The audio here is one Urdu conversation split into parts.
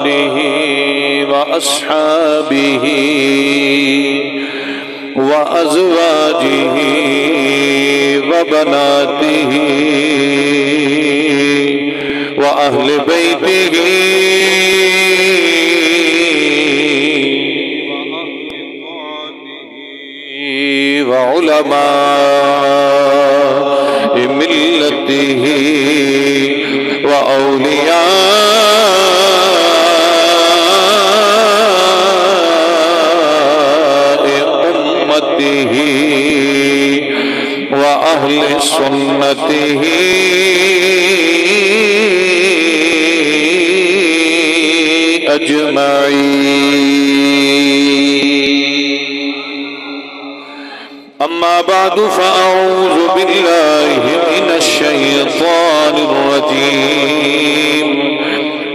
آله وأصحابه وأزواجه وبناته وأهل بيته وعلماء ملته وأولياء أمته وأهل سنته أجمعين. أما بعد فأعوذ بالله من الشيطان الرجيم.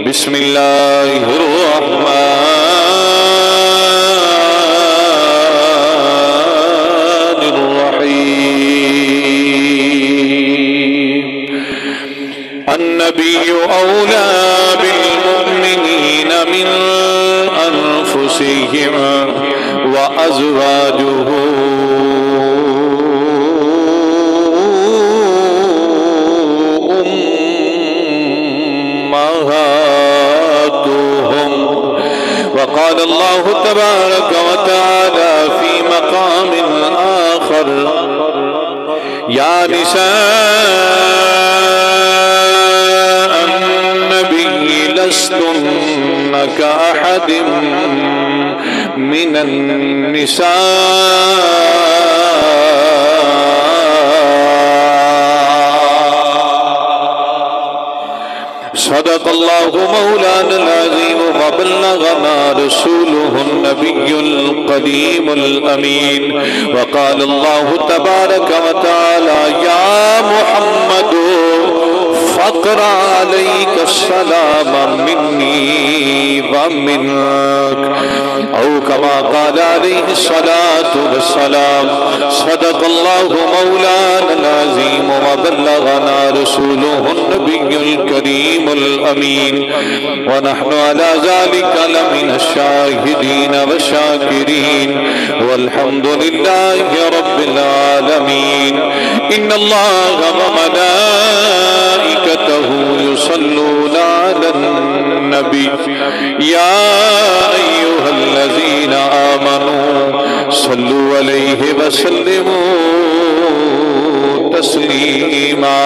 بسم الله الرحمن الرحيم. النبي أولى بالمؤمنين من أنفسهم وأزواجه أمهاتهم. وقال الله تبارك وتعالى في مقام آخر: يا نساء النبي لستن كأحد من النساء. صدق الله مولانا العظيم وبلغنا رسوله النبي القديم الأمين. وقال الله تبارك وتعالى: يا محمد فاقرأ عليك السلام مني ومنك، أو كما قال عليه الصلاة والسلام. صدق الله مولانا العظيم وبلغنا رسوله النبي الكريم الأمين. ونحن على ذلك لمن الشاهدين والشاكرين، والحمد لله رب العالمين. إن الله وملائكته يصلون على النبي يا أيها الذين آمنوا صلوا عليه وسلموا تسليما.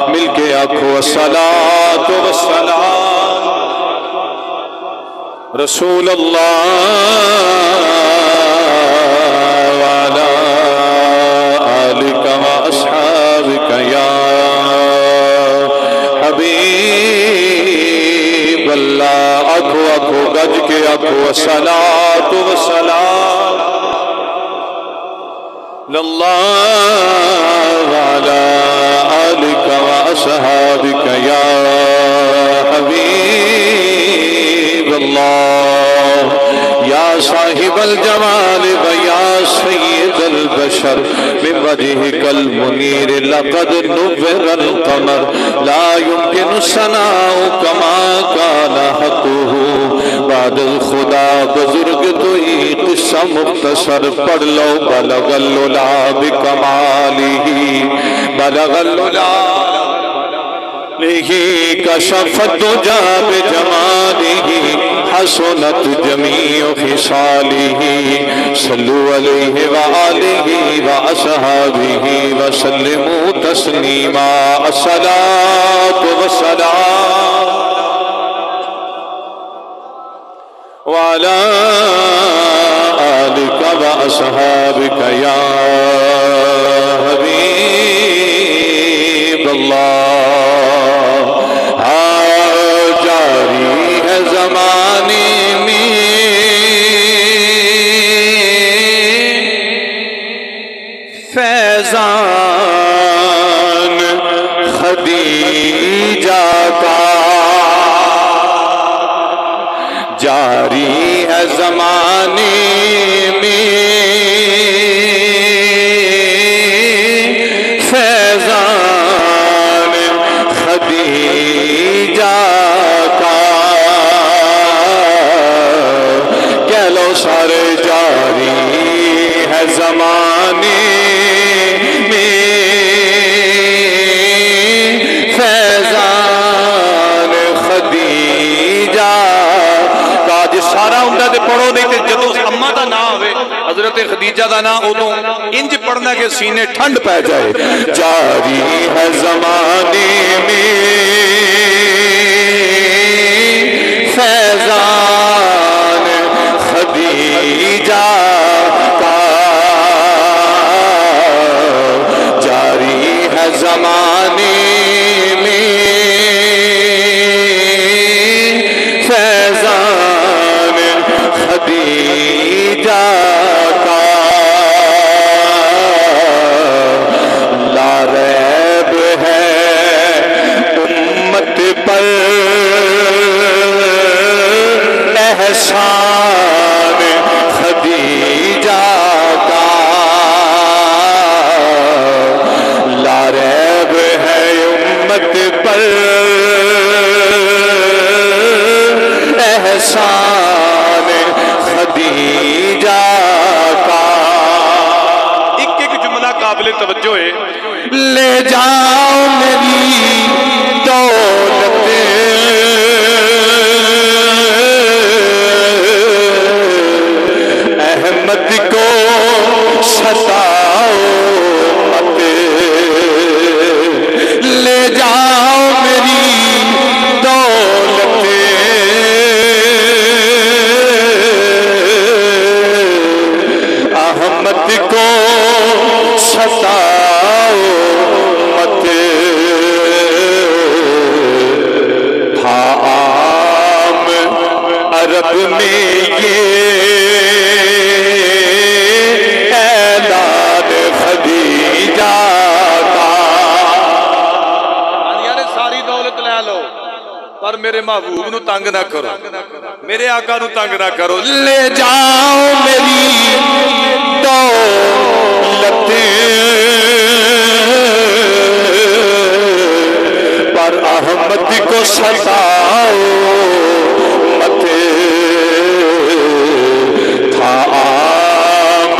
مل کے آنکھوں الصلاة والسلام رسول اللہ وعلى آلك وأصحابك يا حبيب اللہ. آنکھوں آنکھوں گج کے آنکھوں الصلاة والسلام للہ وعلى آلك وأصحابك يا حبيب الله. يا صاحب الجمال ويا سيد البشر من وجهك المنير لقد نور القمر لا يمكن الثناء كما كان حقه. بعد الخدا بزرگ تو ہی قصہ مختصر پڑھ لو. بلغ العلا بکمالہ بلغ العلا کشف الدجى بجمالہ حسنت جميع خصاله. صلوا عليه وآله وأصحابه وسلموا تسليما. الصلاة والسلام وعلى آلك وأصحابك يا حبيب الله. جاری ہے زمانے میں فیضان خدیجہ کا، جاری ہے زمانے میں فیضان خدیجہ کا. تے پڑھو نہیں تے جدو اما دا نا ہوئے حضرت خدیجہ دا نا ادو انج پڑھنا کہ سینے ٹھنڈ پہ جائے جاری ہے زمانے میں فیضان خدیجہ کا جاری ہے زمانے میں فیضان خدیجہ کا لا ریب ہے امت پر احسان خدیجہ کا لا ریب ہے امت پر احسان خدیجہ کا ایک ایک جملہ قابل توجہ ہے لے جاؤ میری دولت احمد کو ستاؤ مت لے جاؤ میری دولت احمد کو ستاؤ مت تھا عام عرب میں یہ اعلان خدیجہ کا یعنی ساری دولت لے لو پر میرے محبوب نو تنگ نہ کرو میرے آقا نو تنگ نہ کرو لے جاؤ میری دولت پر احمد کو ستاؤ مت تھا عام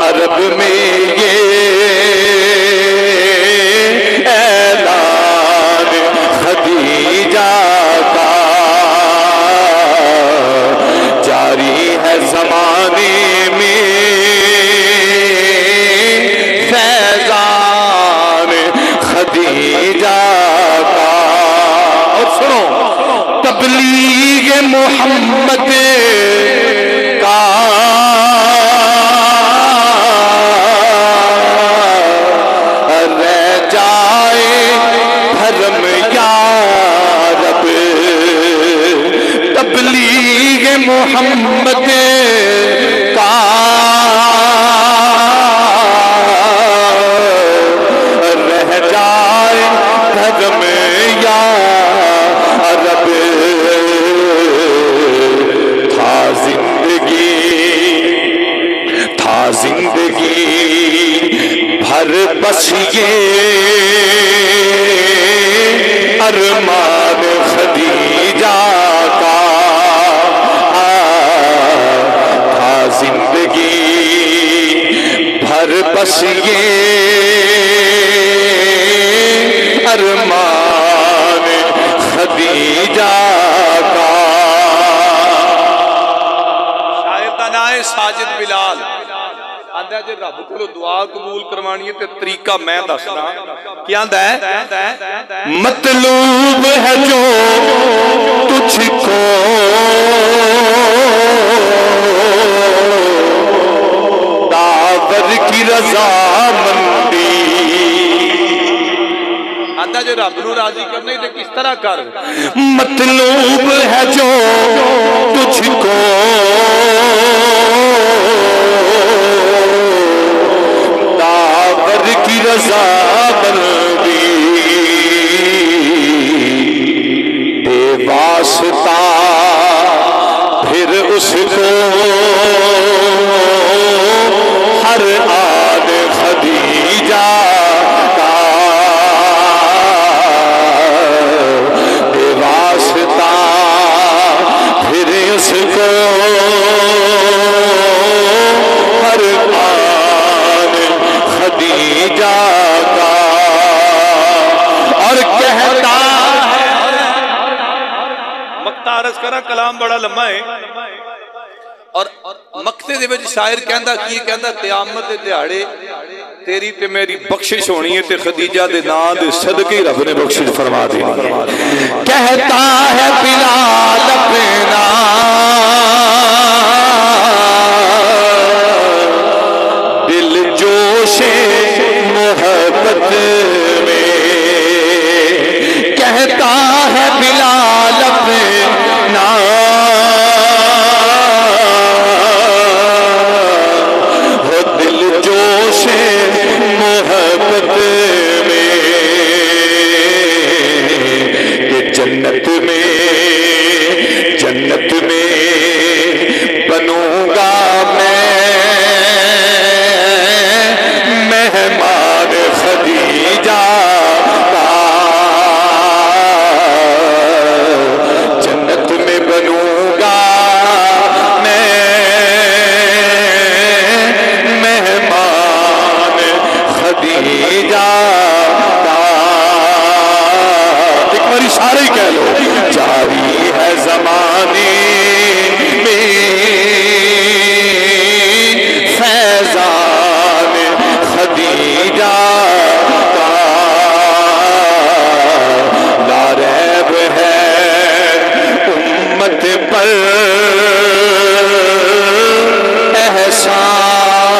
عرب میں یہ اعلان خدیجہ کا جاری ہے زمانے میں فیضان خدیجہ کا اور سنو تبلیغ محمد کا رہ جائے بھرم یا رب تبلیغ محمد کا رہ جائے بھرم یا رب تھا زندگی بھر بس یہ ارمان خدیجہ کا تھا زندگی بھر بس یہ ارمان خدیجہ کا شاعر دا نام ہے ساجد بلال آندہ جے رب کو دعا قبول کروانی ہے تے طریقہ میں دسنا کیا آندہ ہے مطلوب ہے جو تجھ کو داور کی رضامندی آندہ جو رب نو راضی کرنے تے کس طرح کر مطلوب ہے جو تجھ کو داور کی رضامندی بے واسطہ پھر اس کو ہر آن خدیجہ کا بے واسطہ پھر اس کو ہر آن خدیجہ کا اور کہتا ہے مقتارس کرا کلام بڑا لمبا ہے اور مقتے دے وچ شاعر کہندا کی کہندا قیامت دے دہاڑے تیری تے میری بخشش ہونی ہے تے خدیجہ دے نام دے صدقے رب نے بخشش فرما دی. کہتا ہے بلال اپنا دل جوش محبت میں، کہتا ہے بلال اپنا دل جوش محبت میں کہ جنت میں بنوں گا میں مہمان خدیجہ کا، جنت میں بنوں گا میں مہمان خدیجہ کا. ایک بار اشارہ ہی کہہ لو. جاری ہے زمانے میں فیضان خدیجہ کا، لا ریب ہے امت پر احسان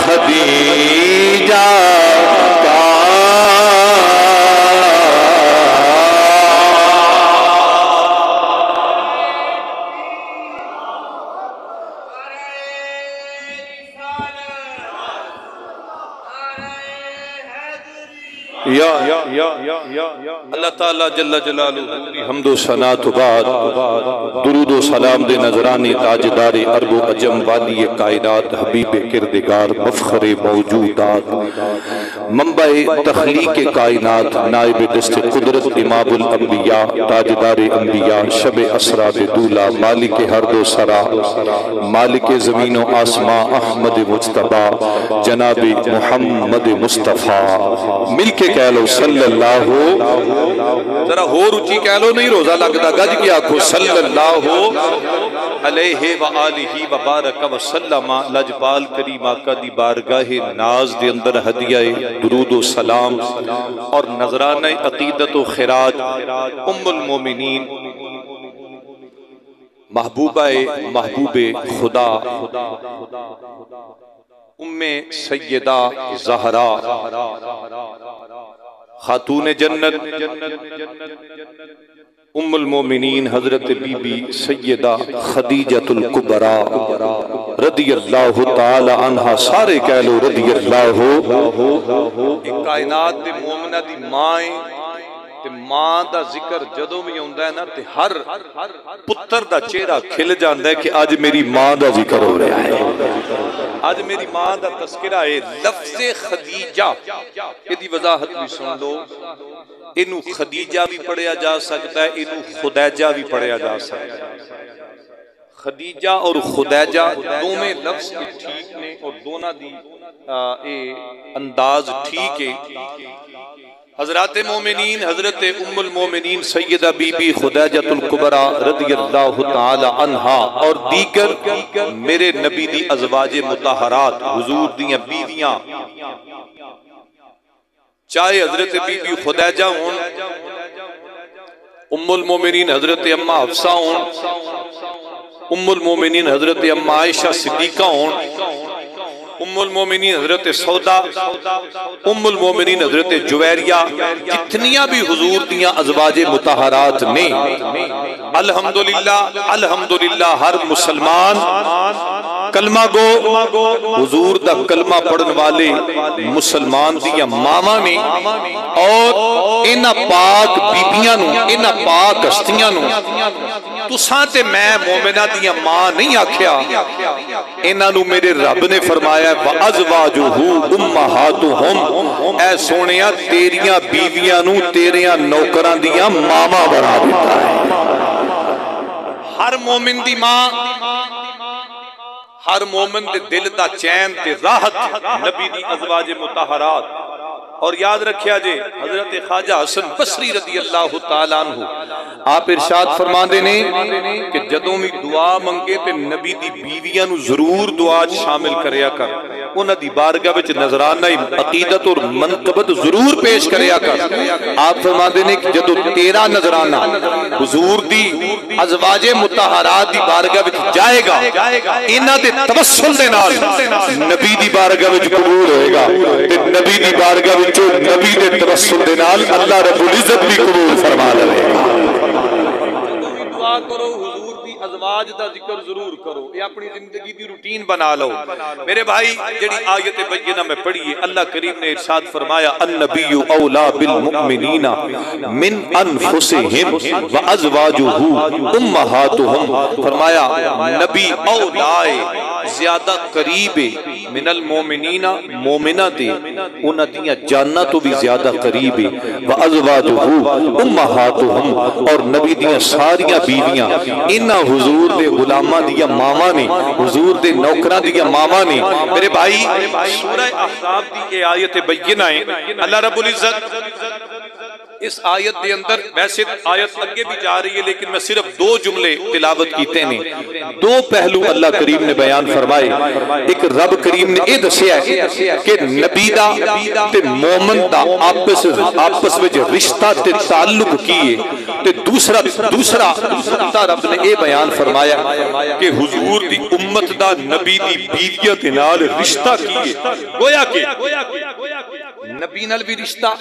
خدیجہ کا. اللہ تعالیٰ جل جلالہ دی حمد و ثنا تو بعد درود و سلام دے نظرانی تاجدار عرب و عجم والی کائنات حبیب کردگار مفخر موجودات منبع تخلیق کائنات نائب دست قدرت امام الانبیاء تاجدار انبیاء شب اسرا دولا مالک حرد و سرا مالک زمین و آسمان احمد مجتبی جناب محمد مصطفیٰ مل کے کہہ لو صلی اللہ ہو، ذرا ہو رچی کہہ لو نہیں روزہ لگتا گج کی آنکھو صلی اللہ علیہ وآلہ وبارک وسلم. لجپال کریم آقا دی بارگاہ ناز دے اندر ہدیہ درود و سلام اور نذرانہ عقیدت و خراج ام المومنین محبوبہ محبوب خدا ام سیدہ زہرا خاتون جنت ام المومنین حضرت بی بی سیدہ خدیجۃ الکبریٰ رضی اللہ تعالی عنہ. سارے کہہ لو رضی اللہ. کائنات دے مومنہ دی مائیں تے ماں دا ذکر جدوں بھی ہوندا ہے نا تے ہر پتر دا چہرہ کھل جاندا ہے کہ آج میری ماں دا ذکر ہو رہا ہے، آج میری ماں دا تذکرہ ہے. لفظ خدیجہ یہ وضاحت بھی سن لو. انو خدیجہ بھی پڑھیا جا سکتا ہے، انو خدیجہ بھی پڑھیا جا سکتا ہے. خدیجہ اور خدیجہ دونوں لفظ ٹھیک نے اور دونوں دی انداز ٹھیک ہے. حضرات مومنین حضرت ام المومنین سیدہ بی بی خدیجۃ الکبریٰ رضی اللہ تعالی عنہا اور دیگر میرے نبی دی ازواج مطہرات حضور دیاں بیویاں، چاہے حضرت بی بی خدیجہ ہون، ام المومنین حضرت اماں حفصہ ہون، ام المومنین حضرت اماں عائشہ صدیقہ ہون، ام المومنین حضرت سودا، ام المومنین حضرت جویریہ، جتنیاں بھی حضور دیاں ازواج مطہرات نے، الحمدللہ ہر مسلمان کلمہ گو حضور دا کلمہ پڑھن والے مسلمان دیاں ماما نے اور انہ پاک بیبیاں نو، انہ پاک ہستیاں نو تساں تے میں مومنہ دیاں ماں نہیں آکھیا، انہ نو میرے رب نے فرمایا وَأَزْوَاجُهُ أُمَّهَاتُهُمْ، اے سونیاں تیریاں بیویاں نو تیریاں نوکراں دیاں ماما بنا دیتا ہے. ہر مومن دی ماں، ہر مومن دے دل دا چین تے راحت نبی دی ازواج مطہرات اور یاد رکھیا جے حضرت خواجہ حسن بصری رضی اللہ تعالیٰ عنہ آپ ارشاد فرماندے نے کہ جدوں بھی دعا منگے تے نبی دی بیویاں نو ضرور دعا شامل کریا کر، انہاں دی بارگاہ وچ نذرانہ عقیدت اور منقبت ضرور پیش کریا کر۔ آپ فرماندے نے کہ جدوں تیرا نذرانہ حضور دی ازواج مطہرات دی بارگاہ وچ جائے گا، انہاں دے توسل دے نال نبی دی بارگاہ وچ قبول ہوئے گا، تے نبی دی بارگاہ وچ نبی دے توسل دے نال اللہ رب العزت بھی قبول فرما لے گا۔ دعا کرو حضور دی ازواج دا ذکر ضرور کرو، یہ اپنی زندگی دی روٹین بنا لو۔ میرے بھائی جڑی آیت بینہ میں پڑھیے، اللہ کریم نے ارشاد فرمایا النبی اولا بالمؤمنین من انفسہم وازواجہ امہاتہم، فرمایا نبی اولائے زیادہ قریب من المومنین مومنہ دے انہاں دیاں جاننا تو بھی زیادہ قریب وازواجہ امہاتہم، اور نبی دیاں ساریاں بیویاں انہاں حضور دے غلاماں دیاں ماما نے، حضور دے نوکراں دیاں ماما نے۔ میرے بھائی سورہ احزاب دی یہ آیت بینہ ہے، اللہ رب العزت اس آیت دے اندر، ویسے آیت اگے بھی جا رہی ہے لیکن میں صرف دو جملے تلاوت کیتے ہیں، دو پہلو اللہ کریم نے بیان فرمائے۔ ایک رب کریم نے یہ دسیا ہے کہ نبی دا تے مومن دا آپس وچ رشتہ تے تعلق کیے، تے دوسرا رب نے یہ بیان فرمایا کہ حضور دی امت دا نبی دی بیویاں دے نال رشتہ کیے، گویا کہ نبی نال بھی رشتہ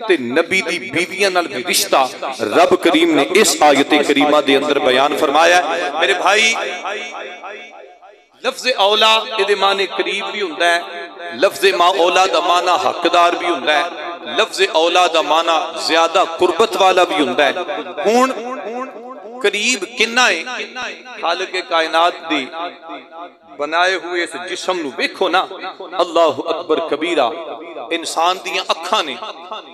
تے نبی دی بیویاں نال بھی رشتہ رب کریم نے اس آیت کریمہ دے اندر بیان فرمایا ہے۔ میرے بھائی لفظ اولا یہ معنی قریب بھی ہوتا ہے، لفظ ما اولا دا معنی حقدار بھی ہوتا ہے، لفظ اولا دا معنی زیادہ قربت والا بھی ہوتا ہے۔ ہون قریب کنہ ہے، خالق کائنات دی بنائے ہوئے اس جسم نو دیکھو نا، اللہ اکبر کبیرہ، انسان دیاں اکھاں نے،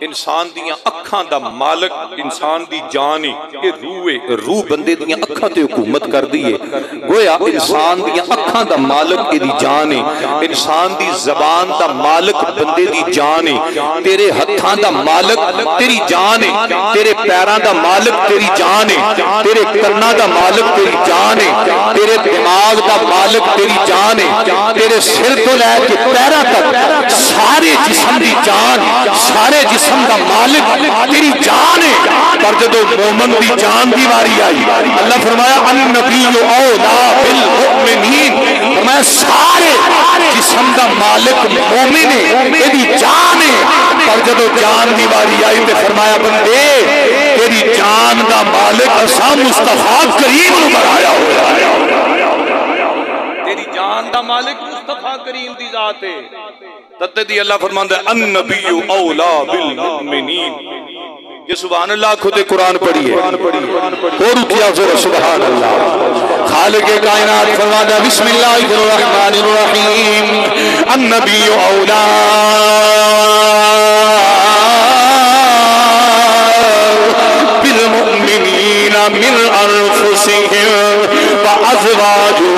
انسان دیاں اکھاں دا مالک انسان دی جان ہے، کہ روح بندے دیاں اکھاں تے حکومت کر دیئے، گویا انسان دیاں اکھاں دا مالک دی جان ہے، انسان دی زبان دا مالک بندے دی جان ہے، تیرے ہتھاں دا مالک تیری جان ہے، تیرے پیراں دا مالک تیری جان ہے، تیرے کرنا دا مالک تیری جان ہے، تیرے دماغ دا مالک تیری جان ہے، تیرے سر تو لے کے پیرا تک سارے جسم دی جان، سارے جسم دا مالک تیری جان ہے۔ پر جدو مومن دی جان دی واری آئی، اللہ فرمایا النبی اولا بالمؤمنین، فرمایا سارے جسم دا مالک مومن ہے، تیری جان ہے۔ پر جدو جان دی واری آئی تو فرمایا بندے تیری جان دا مالک اسا مصطفیٰ کریم نو بنایا ہوا ہے، تیری جان دا مالک مصطفیٰ کریم دی ذات ہے۔ تدی اللہ فرماندا ہے النبی اولا بالمؤمنین، یہ سبحان اللہ خود قرآن پڑھی ہے، اور کیا زور سبحان اللہ۔ خالق کائنات فرماندا ہے بسم اللہ الرحمن الرحیم النبی اولا بالمؤمنین من انفسهم وازواجہ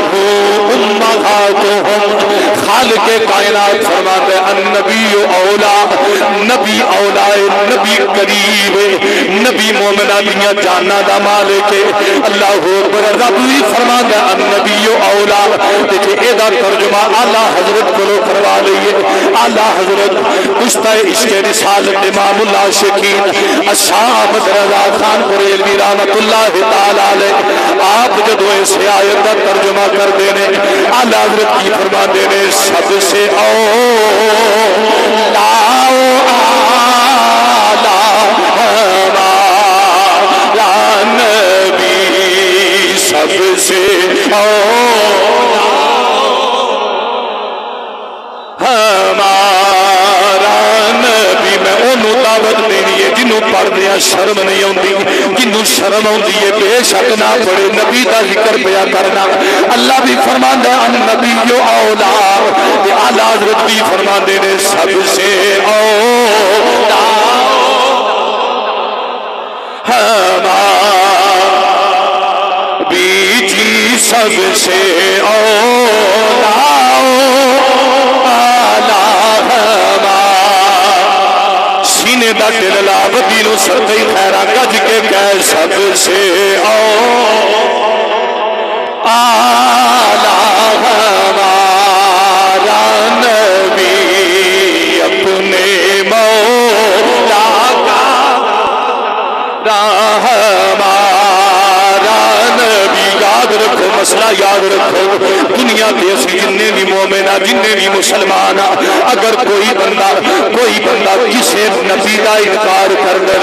امہاتہم۔ خالق کائنات فرماتے ہیں النبی اولا، نبی اولا ہے، نبی قریب ہے، نبی مومنہ دیاں جانا دا مالک ہے۔ اللہ اکبر، رب بھی فرماتے ہیں النبی اولا۔ دیکھیں ایدہ ترجمہ اعلیٰ حضرت کو لو کروا لئیے، اعلیٰ حضرت کشتہ عشق رسالت امام اللہ شکین الشاہ رضا خان قریلوی رحمت اللہ تعالیٰ علیہ، آپ جدو ایسے آیت کا ترجمہ کر دینے، اعلیٰ حضرت کی فرما دینے سب سے اولا ہمارا نبی، سب سے اولا ہمارا نبی۔ میں انہوں دعوت دینی ہے جنہوں پڑھ دیا شرم نہیں ہوندی، جنہوں شرم ہوندی ہے بے شک نہ پڑھے، نبی دا ذکر پیا کرنا۔ اللہ بھی فرماندہ ہے النبی اولا، کہ اعلیٰ حضرت بھی فرماندے نے سب سے اولا ہمارا بیجی، سب سے اولا ڈل لا ودی نو سرکئی خیرہ گج کے کہہ سب سے آلہ ہمارا نبی اپنے مولا کا ہمارا نبی. یاد رکھو مسئلہ یاد رکھو دنیا کے اسی جننے بھی مومنہ جننے بھی مسلمان اگر کوئی بندہ کسی نبی کا انکار کر دے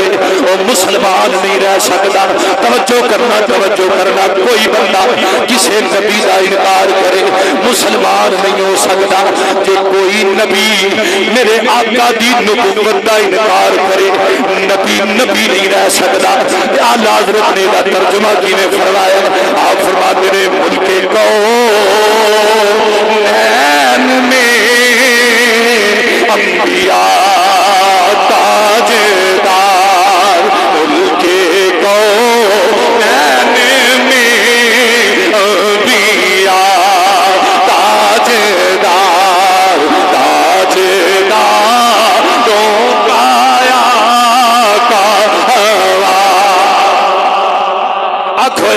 وہ مسلمان نہیں رہ سکتا. توجہ کرنا کوئی بندہ کسی نبی کا انکار کرے مسلمان نہیں ہو سکتا. کہ کوئی نبی میرے آقا دی نبوت کا انکار کرے نبی نہیں رہ سکتا. اعلیٰ حضرت نے کا ترجمہ کی نے فرمایا آپ فرماتے ہیں ملک کون میں انبیاء تاجدار ملک کون میں انبیاء تاجدار تو کایا کا آنکھو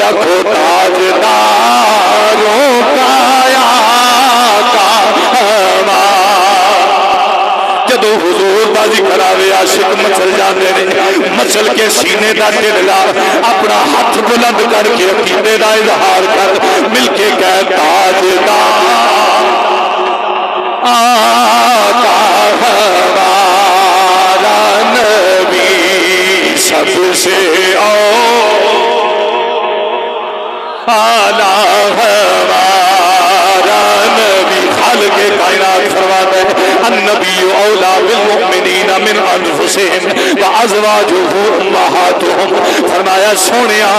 تاجداروں کایا کا جدو حضور دا ذکر آوے عاشق مچل جاندے نے مچل کے سینے دا ٹھلا اپنا ہاتھ بلند کر کے عقیدے دا اظہار کر مل کے کہہ تاجدار آقا ہمارا نبی سب سے آلہ ہمارا نبی. خالق کائنات فرماتا ہے النبی اولا بالمؤمنین من انفسہم وازواجہ امہاتہم. فرمایا سونیا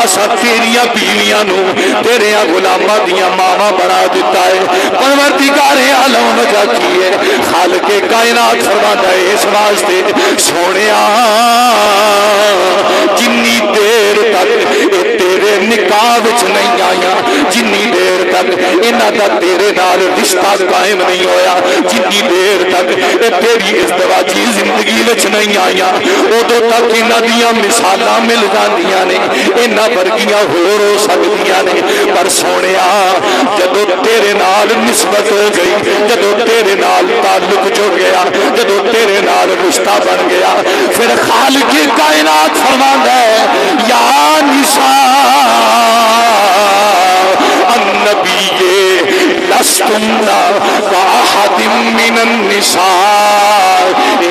اسا تیریاں بیویاں نو تیریاں غلاماں دیاں ماواں بنا دیتا ہے. پروردگار عالم وجہ کی ہے خالق کائنات فرماتا ہے اس واسطے سونیا جنی دیر تک تیرے نکاح وچ نہیں آیا جنی دیر تک انہاں دا تیرے نال رشتہ قائم نہیں ہویا جنی دیر تک تیری ازدواجی زندگی وچ نہیں آیا ادو تک انہاں دیاں مثالاں مل جاندیاں نے انہاں ورگیاں ہور ہو سکدیاں نے. پر سونیا جدو تیرے نال نسبت ہو گئی جدو تیرے نال تعلق جڑ گیا جدو تیرے نال رشتہ بن گیا پھر خالق کائنات فرماندا ہے یا نساء النبی لستن كأحد من النساء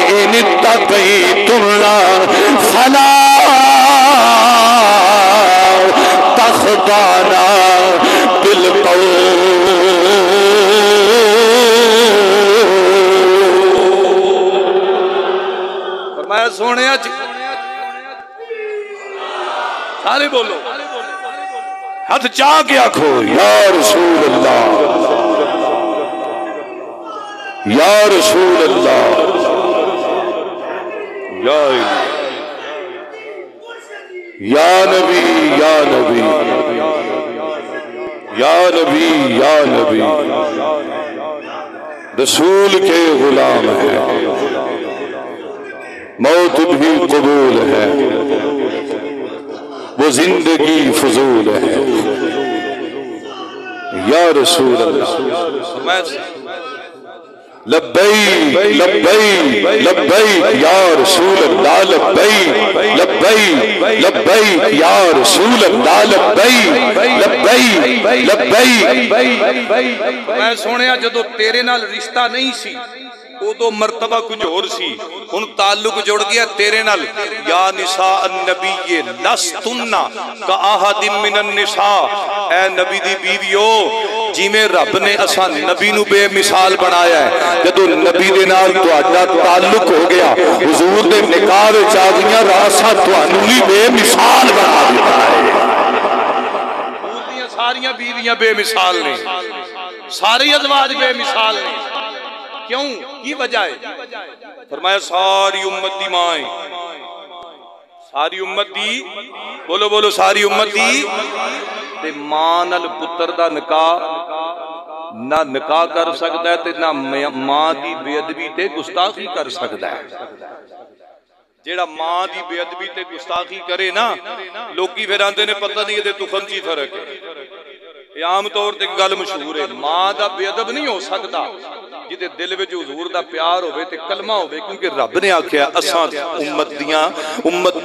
إن اتقيتن فلا تخضعن بالقول. فرمایا سونیا سارے بولو ہاتھ چاہ کے آکھو یا رسول اللہ یا رسول اللہ یا نبی یا نبی یا نبی یا نبی رسول کے غلام ہے موت بھی قبول ہے وہ زندگی فضول ہے یا رسول اللہ لبیک لبیک لبیک یا رسول اللہ لبیک لبیک لبیک یا رسول اللہ لبیک لبیک لبیک. میں سونیا جدو تیرے نال رشتہ نہیں سی ادو مرتبہ کچھ اور سی ہن تعلق جڑ گیا تیرے نال. یا نساء النبی لستن کأحد من النساء اے نبی دی بیویو جی میں رب نے اساں نبی نو بے مثال بنایا ہے جدو نبی دے نال تہاڈا تعلق ہو گیا حضور دے نکاح وچ آ گئیاں راساں تہانوں بھی بے مثال بنا دیتا ہے. ساریاں بیویاں بے مثال نے ساری ازواج بے مثال نے. کیوں کی وجہ ہے؟ فرمایا ساری امت دی مائیں ساری امت دی بولو بولو ساری امت دی تے ماں نال پتر دا نکاح نہ نکاح کر سکتا ہے تے نہ ماں دی بے ادبی تے گستاخی کر سکتا ہے. جیڑا ماں دی بے ادبی تے گستاخی کرے نا لوکی پھر آندے نے پتہ نہیں یہ تو خنچی فرق ہے. یہ عام طور تے گل مشہور ہے ماں دا بے ادب نہیں ہو سکتا جدے دل وچ حضور دا پیار ہوئے تے کلمہ ہوئے کیونکہ رب نے آکھیا اساں امت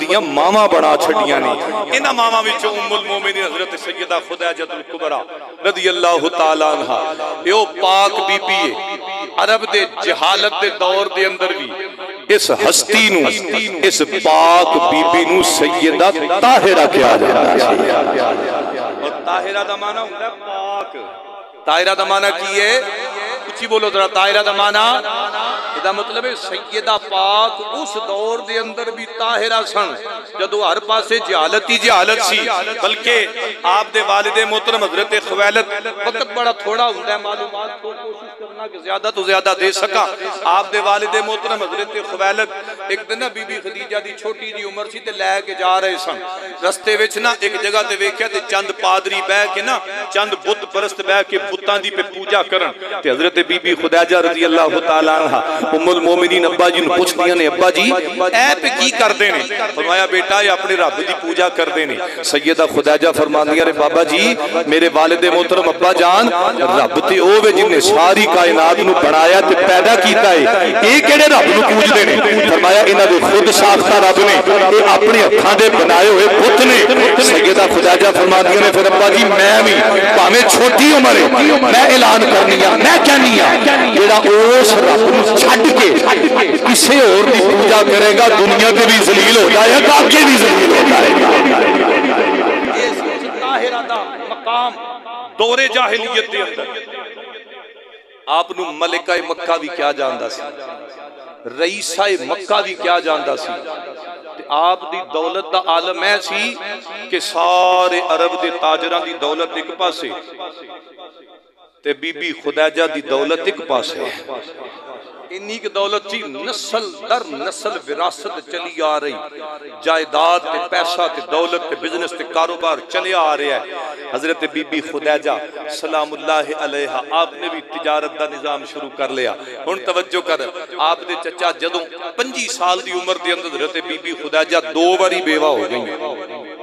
دیاں ماما بنا چھڑیاں نے. انہاں ماما وچوں ام المومنین حضرت سیدہ خدیجہ الکبریٰ رضی اللہ تعالی عنہا یہ پاک بی بی ہے. عرب دے جہالت دے دور دے اندر بھی اس ہستی نو اس پاک بی بی نو سیدہ طاہرہ کیا جاتا ہے. اور طاہرہ دا معنی ہوتا ہے پاک. طاہرہ دا معنی کی ہے اچھی بولو ذرا. طاہرہ دا معنی یہ مطلب ہے سیدہ پاک اس دور دے اندر بھی طاہرہ سن جدو ہر پاسے جہالت ہی جہالت سی. بلکہ آپ دے والد محترم حضرت خویلد وقت بڑا تھوڑا ہوتا ہے معلومات کو کوشش کرنا کہ زیادہ تو زیادہ دے سکا. آپ دے والد محترم حضرت خویلد ایک دن بی بی خدیجہ دی چھوٹی جی عمر سی تے لے کے جا رہے سن. رستے وچ نا ایک جگہ تے ویکھیا تے چند پادری بہ کے نا چند بت پرست بہ کے بتاں دی پہ پوجا کرن تے حضرت بی بی خدیجہ رضی اللہ تعالی عنہا ام المومنین ابا جی نو پوچھدیاں نے ابا جی اے پہ کی کردے نے؟ فرمایا بیٹا یہ اپنے رب دی پوجا کردے نے. سیدہ خدیجہ فرماندیاں نے بابا جی میرے والد محترم ابا جان رب تے او وے جن نے ساری کائنات نو بنایا تے پیدا کیتا ہے اے کیڑے رب نو پوجدے نے؟ فرمایا انہاں دے خود ساختہ رب نے اے اپنے ہتھاں دے بنائے ہوئے بت نے. سیدہ خدیجہ فرماندیاں نے پھر ابا جی میں بھی بھاویں چھوٹی عمر ہے میں اعلان کرنی ہاں میں کہنی ہاں جیڑا اس رب نو چھڈ کے کسی اور دی پوجا کرے گا دنیا تے بھی ذلیل ہو جائے گا آگے بھی ذلیل ہو جائے گا. یہ طاہرہ دا مقام دور جاہلیت دے اندر آپ نو ملکہ مکہ بھی کیا جاندا سی رئیسہ مکہ بھی کیا جاندا سی. آپ دی دولت دا عالم ہے سی کہ سارے عرب دے تاجران دی دولت ایک پاسے تے بی بی خدیجہ دی دولت ایک پاسے. انی کی دولت تھی نسل در نسل وراثت چلی آ رہی جائیداد تے پیسہ تے دولت تے بزنس تے کاروبار چلے آ رہے ہیں. حضرت بی بی خدیجہ سلام اللہ علیہا آپ نے بھی تجارت دا نظام شروع کر لیا. ہن توجہ کر آپ دے چچا جدوں 25 سال دی عمر دے اندر حضرت بی بی خدیجہ 2 باری بیوہ ہو گئی.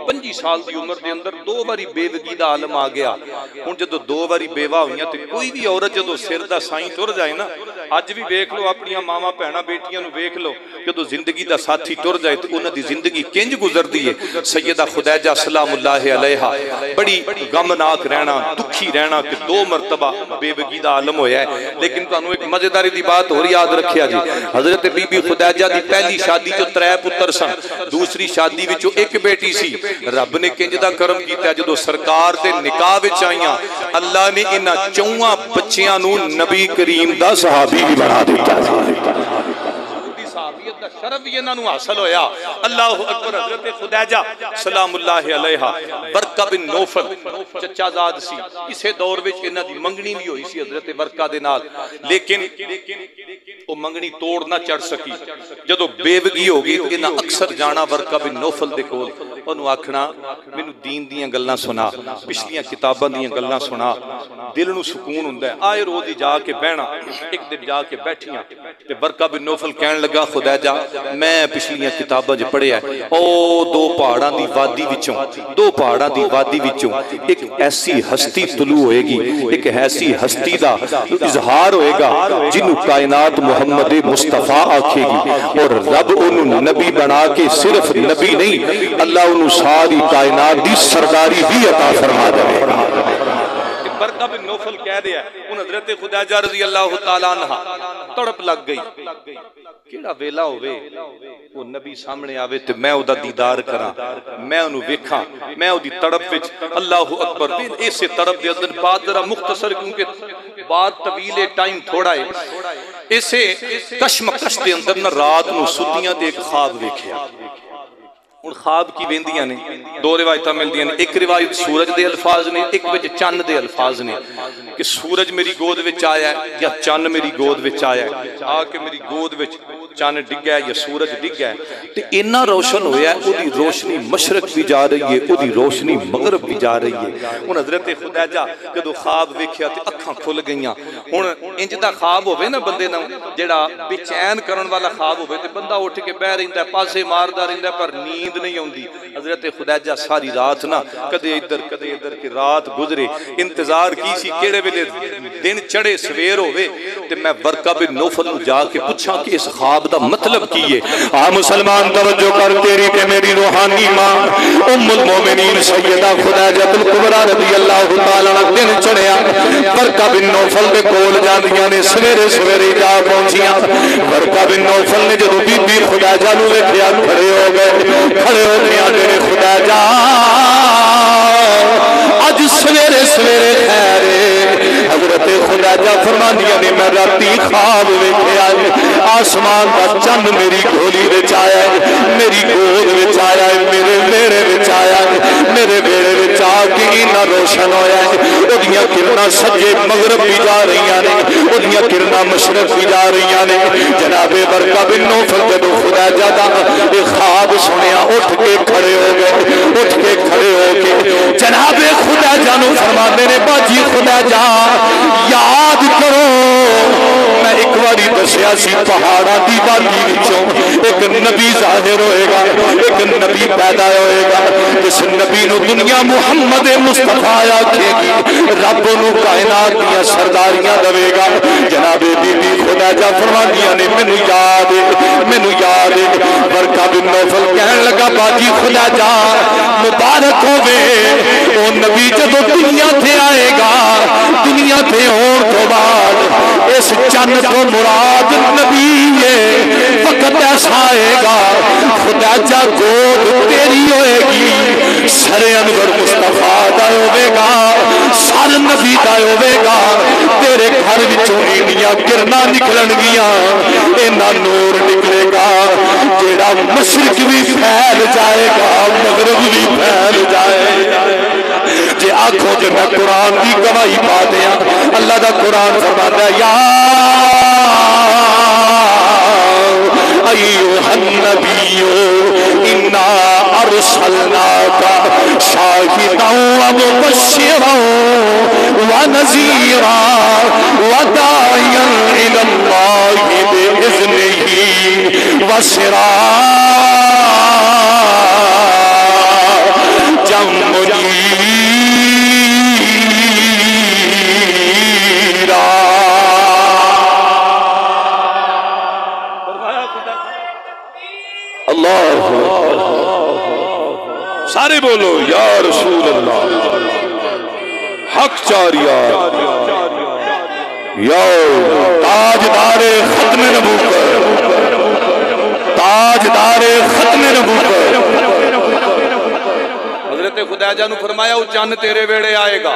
25 سال دی عمر دے اندر 2 باری بیوگی دا عالم آ گیا. ہن جدوں 2 باری بیوہ ہوئیاں تے کوئی بھی عورت جدوں سر دا سائیں ٹر جائے نا اج بھی ویکھ لو اپنی ماما بہنا بیٹیاں نو ویکھ لو جدوں زندگی دا ساتھی ٹر جائے تے انہاں دی زندگی کنج گزردی ہے. سیدہ خدیجہ سلام اللہ علیہا بڑی غمناک رہنا دکھی رہنا کہ 2 مرتبہ بیوگی دا عالم ہویا ہے. لیکن تانوں ایک مزیداری دی بات اور یاد رکھیا جی حضرت بی بی خدیجہ دی پہلی شادی چ 3 پتر سن. دوسری شادی وچوں ایک بیٹی سی. رب نے کنج دا کرم کیتا جدوں سرکار دے نکاح وچ آئیاں اللہ نے انہاں 4 بچیاں نو نبی کریم دا صحابی بھی بنا دتا. صحابیت دا شرف بھی انہاں نو حاصل ہویا. اللہ اکبر. حضرت خدیجہ سلام اللہ علیہا ورقہ بن نوفل چچا زاد سی. اسے دور وچ انہاں دی منگنی بھی ہوئی سی حضرت ورقہ دے نال لیکن وہ منگنی توڑ نہ چڑھ سکی. جدوں بیوگی ہو گئی انہاں اکثر جانا ورقہ بن نوفل دے کول انہوں آکھنا مینوں دین دیاں گلاں سنا پچھلیاں کتاباں دیاں گلاں سنا دل نو سکون ہوندا ہے. آئے روز جا کے بہنا. ایک دن جا کے بیٹھیاں تے ورقہ بن نوفل کہن لگا خدیجہ میں پچھلیاں کتاباں وچ پڑھیا ہے او 2 پہاڑاں دی وادی وچوں 2 پہاڑاں دی وادی وچوں ایک ایسی ہستی طلوع ہوئے گی ایک ایسی ہستی دا اظہار ہوئے گا جنوں کائنات محمد مصطفیٰ آکھے گی اور رب انہوں نبی بنا کے صرف نبی نہیں اللہ انہوں ساری کائنات دی سرداری بھی عطا فرما دے. ورقہ بن نوفل کہہ دیا ان حضرت خدیجہ رضی اللہ تعالیٰ عنہ تڑپ لگ گئی کیڑا ویلا ہوئے وہ نبی سامنے آوے تے میں او دا دیدار کراں میں انہوں ویکھاں میں او دی تڑپ وچ اللہ اکبر. اسے تڑپ دے اندر بات ذرا مختصر کیونکہ بات طویل ہے ٹائم تھوڑا ہے. اسے کشمکش دے اندر نہ رات نو سدیاں دے ایک خواب ویکھیا. ان خواب کی ویندیاں نے 2 روایتاں ملدیاں نے. ایک روایت سورج دے الفاظ نے ایک وچ چند دے الفاظ نے کہ سورج میری گود وچ آیا ہے یا چند میری گود وچ آیا ہے آ کے میری گود وچ چاند ڈگ گیا یا سورج ڈگ گیا تے اتنا روشن ہویا ہے، اودی روشنی مشرق بھی جا رہی ہے، اودی روشنی مغرب بھی جا رہی ہے۔ ہن حضرت خدیجہ جدوں خواب ویکھیا تے اکھاں کھل گئیاں۔ ہن انج دا خواب ہوے نا بندے نوں جڑا بے چین کرن والا خواب ہوے تے بندہ اٹھ کے بیٹھ رہندا ہے، پاسے ماردا رہندا ہے، پر نیند نہیں آوندی۔ حضرت خدیجہ ساری رات نہ کدے ادھر کہ رات گزرے، انتظار کی سی کیڑے ویلے دن چڑھے سویر ہوے تے میں ورقہ بن نوفل نوں جا کے پوچھاں کہ اس خواب دا مطلب کی ہے۔ مسلمان توجہ کر، تیری تے میری روحانی ماں ام المومنین سیدہ خدیجہ الکبریٰ رضی اللہ تعالیٰ عنہ دن چڑھیا ورقہ بن نوفل دے کول جاندیاں نے، سویرے سویرے جا پہنچیاں۔ ورقہ بن نوفل نے جدوں بی بی خدیجہ نوں ویکھیا کھڑے ہو گئے، کھڑے ہو کے آندے نے خدیجہ اج سویرے سویرے خیر حضرت خدیجہ فرماندیاں نے میں راتی خواب ویکھیا آسمان دا چند میری گھولی وچ آیا ہے، میری گود وچ آیا ہے، میرے میرے وچ آیا ہے، میرے بیڑے وچ آ کے اتنا روشن ہویا ہے، اودیاں کرناں سجے مغرب بھی جا رہیاں نے، اودیاں کرناں مشرق بھی جا رہیاں نے۔ جناب ورقہ بن نوفل جدوں خدیجہ دا خواب سنیا اٹھ کے کھڑے ہو گئے، اٹھ کے کھڑے ہو کے جناب خدیجہ نوں فرماندے نے باجی خدیجہ یاد کرو میں ایک باری دسیا سی پہاڑاں دی وادی وچوں ایک نبی ظاہر ہوئے گا، ایک نبی پیدا ہوئے گا، جس نبی نو دنیا محمد مصطفیٰ آکھے گی، رب نو کائنات دیا سرداریاں دے گا۔ جناب بی بی خدیجہ فرماندیاں نے مینوں یاد ہے، مینوں یاد ہے۔ ورقہ بن نوفل کہن لگا باجی خدیجہ مبارک ہوے او نبی جدوں دنیا تے آئے گا، دنیا تے ہون تو بعد اس چند تو مراد نبی ہے، وقت ایسا آئے گا خدیجہ گود تیری ہوئے گی، سر انور مصطفیٰ دا ہوئے گا، سر نبی دا ہوئے گا، تیرے گھر وچوں انیاں کرنا نکلن گیاں، اینا نور نکلے گا جیڑا مشرق بھی پھیل جائے گا مغرب بھی پھیل جائے گا۔ جے آنکھوں جے میں قرآن کی گواہی پا دیا، اللہ دا قرآن فرماتا ہے یا ایوہ النبی انا ارسلناک شاہدا ومبشرا ونذیرا وداعیا الی اللہ بإذنہ وسراجا منیرا۔ اللہ سارے بولو یا رسول اللہ، حق چاریا یا تاجدار ختم نبوت، تاجدار ختم نبوت۔ حضرت خدیجہ نو فرمایا وہ چند تیرے ویڑے آئے گا۔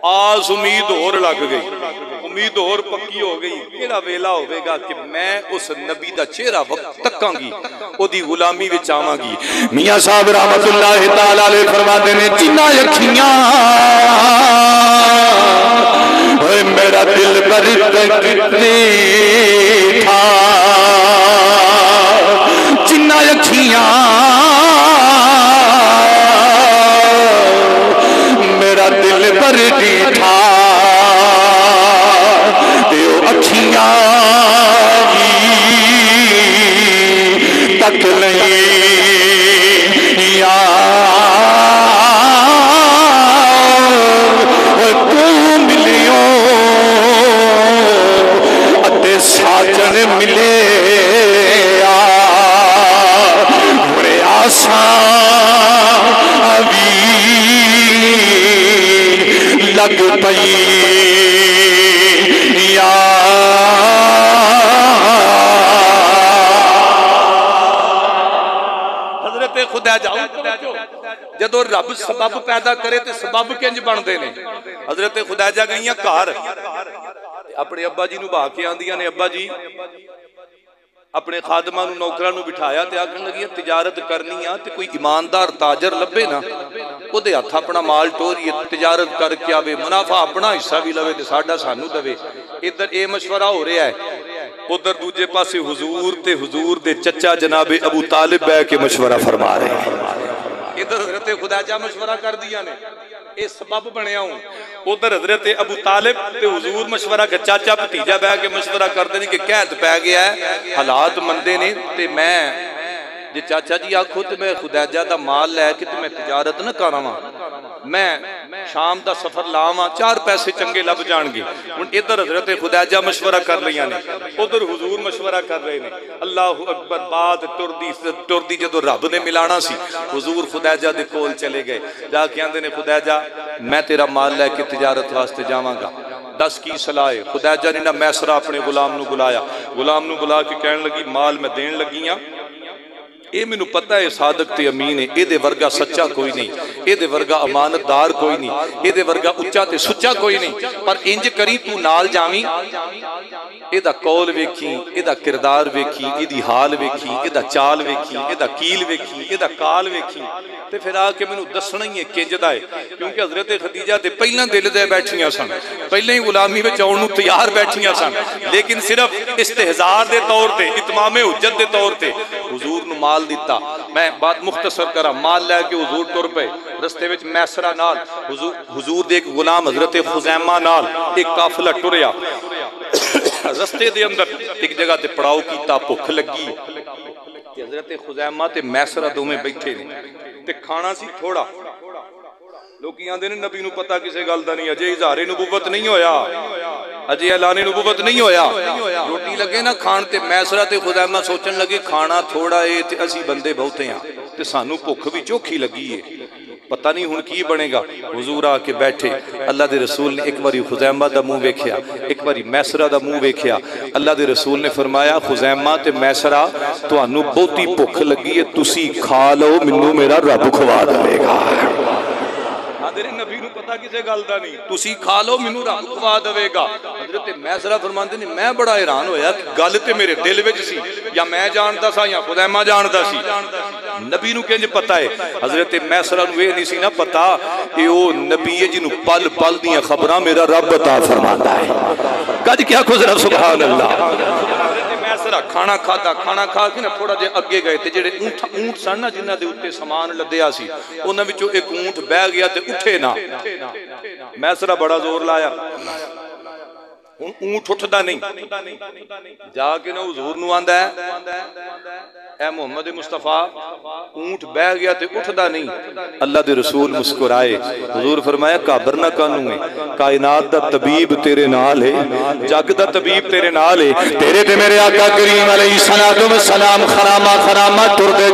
آس امید اور لگ گئی، امید اور پکی ہو گئی، کیڑا ویلا ہوئے گا کہ میں اس نبی دا چہرہ وقت تکاں گی، او دی غلامی وچ آواں گی۔ میاں صاحب رحمت اللہ تعالیٰ علیہ فرماتے ہیں جنہ یکھیاں میرا دل پر کتنی تھا، جنہ یکھیاں میرا دل پر تھا، دیو اکھیاں تک نہیں یا تو ملیوں اتے ساجن ملے بڑے آسان بھی لگ پئی یا خدیجہ جدو رب سبب پیدا کرے تے سبب کنج بندے نے۔ حضرت خدیجہ گئیاں گھر اپنے ابا جی نو بھا کے آندیاں نے، ابا جی اپنے خادماں نو نوکراں نو بٹھایا تے آکھن لگیاں تجارت کرنی آ تے کوئی ایماندار تاجر لبے نا او دے ہتھ اپنا مال ٹوریے تجارت کر کے آوے، منافع اپنا حصہ بھی لوے تے ساڈا سانو دے۔ ادھر اے مشورہ ہو رہا ہے ادھر دوجے پاسے حضور تے حضور دے چچا جناب ابو طالب بہ کے مشورہ فرما رہے ہیں۔ ادھر حضرت خدیجہ مشورہ کر دیا نے، اے سبب بنیا ہوں۔ ادھر حضرت ابو طالب تے حضور مشورہ کا چاچا بھتیجا بہ کے مشورہ کرتے ہیں کہ قحط پہ گیا ہے، حالات مندے نے، تے میں جی چاچا جی آکھو تے میں خدیجہ دا مال لے کے تے میں تجارت نہ کراواں، میں شام دا سفر لاواں، 4 پیسے چنگے لب جان گے۔ ہن ادھر حضرت خدیجہ مشورہ کر لیاں نے، ادھر حضور مشورہ کر رہے نے۔ اللہ اکبر، بات ٹردی جدو رب نے ملانا سی، حضور خدیجہ دے کول چلے گئے، جا کے آندے نے خدیجہ میں تیرا مال لے کے تجارت واسطے جاواں گا، 10 کی صلاح ہے۔ خدیجہ نے نہ میسرہ اپنے غلام نو بلایا، غلام نو بلا کے کہنے لگی مال میں دین لگی ہاں، اے میں نو پتہ ہے صادق تے امین ہے، اے دے ورگا سچا کوئی نہیں، اے دے ورگا امانت دار کوئی نہیں، اے دے ورگا اچا تے سچا کوئی نہیں، پر انج کری تو نال جاویں، اے دا قول ویکھی، اے دا کردار ویکھی، اے دی حال ویکھی، اے دا چال ویکھی، اے دا کیل ویکھی، اے دا کال ویکھی، تے پھر آ کے میں نو دسنا ہی ہے کنجدا ہے، کیونکہ حضرت خدیجہ تے پہلاں دل دے بیٹھیاں سن، پہلے ہی غلامی وچ آؤن نو تیار بیٹھیاں سن، لیکن صرف استہزار دے طور تے، اتمام حجت دے طور تے حضور نو مال دیتا۔ میں بات مختصر کرا، مال لے کے حضور ٹر پے، رستے وچ میسرہ نال حضور دے ایک غلام حضرت خزیمہ نال ایک قافلہ ٹریا، رستے دے اندر ایک جگہ تے پڑاؤ کیتا، بھوک لگی، حضرت خزیمہ تے میسرہ دوویں بیٹھے نے تے کھانا سی تھوڑا، لوگ آندے نے نبی نو پتہ کسے گل دا نہیں، اجے اظہار نبوت نہیں ہویا، اجے اعلان نبوت نہیں ہویا، روٹی لگے نا کھان تے میسرہ تے خزیمہ سوچن لگے کھانا تھوڑا ہے تے اسی بندے بہتے ہیں تے سانو بھوک بھی چوکھی لگی ہے، پتہ نہیں ہن کی بنے گا۔ حضور آ کے بیٹھے، اللہ دے رسول نے ایک باری خزیمہ دا منہ ویکھیا، ایک باری میسرہ دا منہ ویکھیا، اللہ دے رسول نے فرمایا خزیمہ تے میسرہ تانوں بہتی بھوک لگی ہے، تسی کھا لو، منوں میرا رب کھوا دے گا۔ حضرت نبی نو پتہ کسے گل دا نہیں، تسی کھا لو منوں رب کھوا دے گا۔ حضرت میسرہ فرماندے نے میں بڑا حیران ہویا کہ گل تے میرے دل وچ سی، یا میں جاندا سا یا خزیمہ جاندا سی، نبی نو کنج پتہ ہے؟ حضرت میسرہ نو یہ نہیں سی نہ پتہ کہ او نبی ہے جنوں پل پل دیاں خبراں میرا رب عطا فرماندا ہے۔ کج کیا گزرا سبحان اللہ۔ میسرہ کھانا کھا کے نا تھوڑا جے اگے گئے تے جڑے اونٹ سن نا جنہاں دے اوتے سامان لدیا سی، انہاں وچوں ایک اونٹ بہ گیا تے اٹھے نہ، میسرہ بڑا زور لایا، اونٹ اٹھدا نہیں، جا کے نا حضور نو آندا ہے اے محمد مصطفیٰ اونٹ بہ گیا تے اٹھدا نہیں۔ اللہ دے رسول مسکرائے، حضور فرمایا کابر نہ کانوں ہے، کائنات دا طبیب تیرے نال ہے، جگ دا طبیب تیرے نال ہے، تیرے تے میرے آقا کریم علیہ السلام خرامہ ٹردے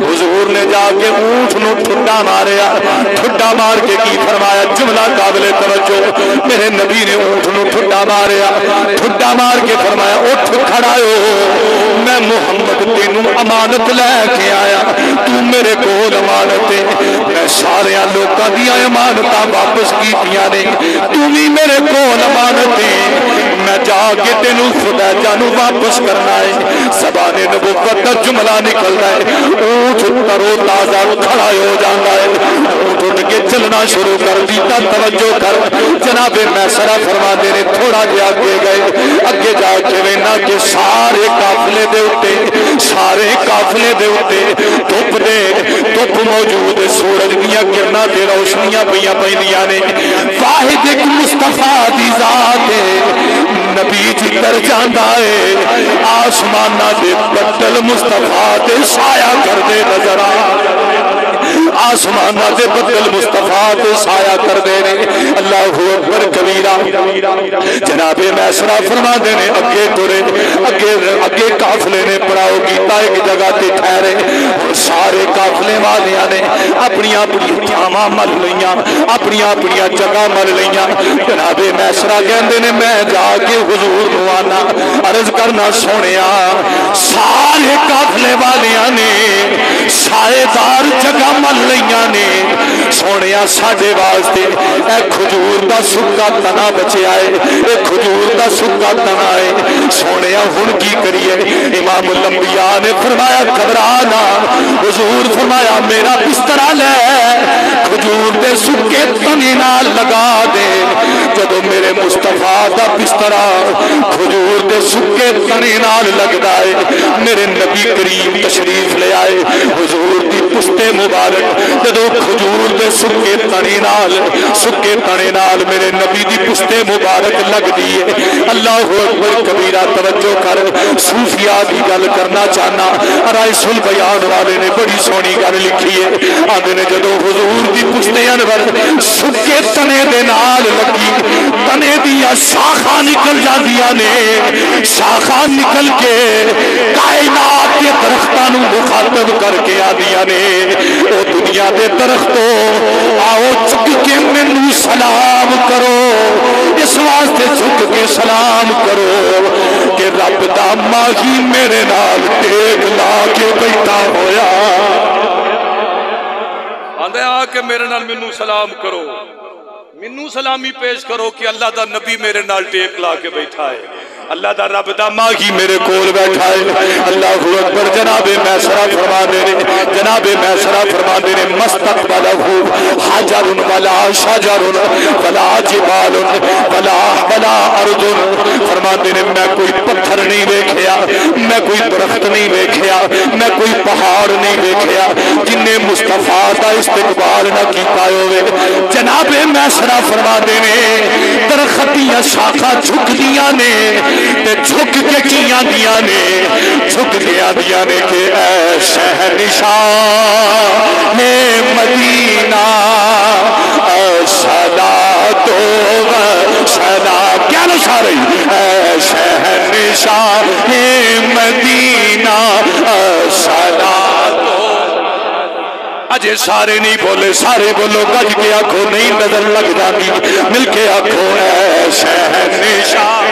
حضور نے جا کے اونٹ نو ٹھڈا ماریا، ٹھڈا مار کے کی فرمایا، جملہ قابل توجہ، میرے نبی نے اونٹ نو ٹھڈا ماریا، ٹھڈا مار کے فرمایا اٹھ کھڑا ہو، میں محمد تینوں امانت لے کے آیا، تو میرے کول امانت ہے، میں سارے لوکاں دی امانتاں واپس کیتیاں نے، تو بھی میرے کول امانت ہے، میں جا کے تینوں خدیجہ نو واپس کرنا ہے۔ زبان نبوت دا جملہ نکلدا ہے، اونٹ ترو تازہ کھڑا ہو جاندا ہے، اونٹ اٹھ کے چلنا شروع کر دیتا۔ توجہ کر، جناب میسرہ فرماندے نے تھوڑا جہا اگے گئے، اگے جا کے وینا کہ سارے قافلے دے اوتے دھوپ موجود، سورج دیاں کرناں تے روشنیاں پیاں نے، واحد ایک مصطفیٰ دی ذات ہے، نبی جدھر جاندا ہے آسماناں دے بدل مصطفیٰ تے سایہ کردے نظر آسماناں دے بدل مصطفیٰ تے سایہ کردے نے۔ اللہ اکبر کبیرہ، جناب میسرہ فرماندے نے اگے ٹرے، اگے قافلے نے پڑاؤ کیتا، ایک جگہ تے ٹھہرے، سارے قافلے والیاں نے اپنی تھاواں مل لیاں، اپنی جگہ مل لیاں۔ جناب میسرہ کہندے نے میں جا کے حضور نو آنا عرض کرنا سونیا، سارے قافلے والیاں نے سائے دار جگہ مل لیاں نے، سونے ساڈے واسطے اے کھجور دا سکا تنا بچیا ہے، اے کھجور دا سکا تنا ہے سونے ہن کی کریے؟ امام الانبیاء نے فرمایا گھبرا نہ، حضور فرمایا میرا بستر لے کھجور دے سکے تنے نال لگا دے، جدو میرے مصطفیٰ دا بستر کھجور دے سکے تنے نال لگدا ہے، میرے نبی کریم تشریف لے آئے، حضور دی پشتے مبارک جدو کھجور دے سکے تنے نال میرے نبی دی پشتے مبارک لگ دیئے۔ اللہ اکبر کبیرہ، توجہ کر، صوفیاء دی گل کرنا چاہنا، رائس البیان والے نے بڑی سونی گل لکھی ہے، آدھے نے جدو حضور دی پشتے انور سکے تنے دے نال لگی، تنے دیا شاخاں نکل جاندیاں نے، شاخاں نکل کے کائنات کے درختاں نو مخاطب کر کے آدیاں نے، او دنیا دے درختوں آؤ چک کے مینوں سلام کرو، اس واسطے چک کے سلام کرو کہ رب دا ماہی میرے نال ٹیک لا کے بیٹھا ہویا، آندے آ کے میرے نال مینوں سلام کرو، مینوں سلامی پیش کرو کہ اللہ دا نبی میرے نال ٹیک لا کے بیٹھا ہے، اللہ دا رب دا ماہی میرے کول بیٹھا ہے۔ اللہ اکبر، جناب میسرہ فرما دے رہے، جناب میسرہ فرما دے رہے، مستقبلہ حجر ولا شجر ولا جبال ولا ارض، فرما دے رہے میں کوئی پتھر نہیں دیکھیا، میں کوئی درخت نہیں دیکھیا، میں کوئی پہاڑ نہیں دیکھیا جن نے مصطفیٰ دا استقبال نہ کیتا ہوئے۔ جناب میسرہ فرما دے رہے درختیاں شاخاں جھک دیاں نے تے جھک کے کیاں دیاں نے، جھک دیا دیا نے کہ اے شہنشاہ مدینہ صلاۃ و سلام، کیا نشا رہی؟ اے شہنشاہ مدینہ صلاۃ، اجے سارے نہیں بولے، سارے بولو گج کے آنکھوں نہیں نظر لگ جاتی، مل کے آنکھوں اے شہنشاہ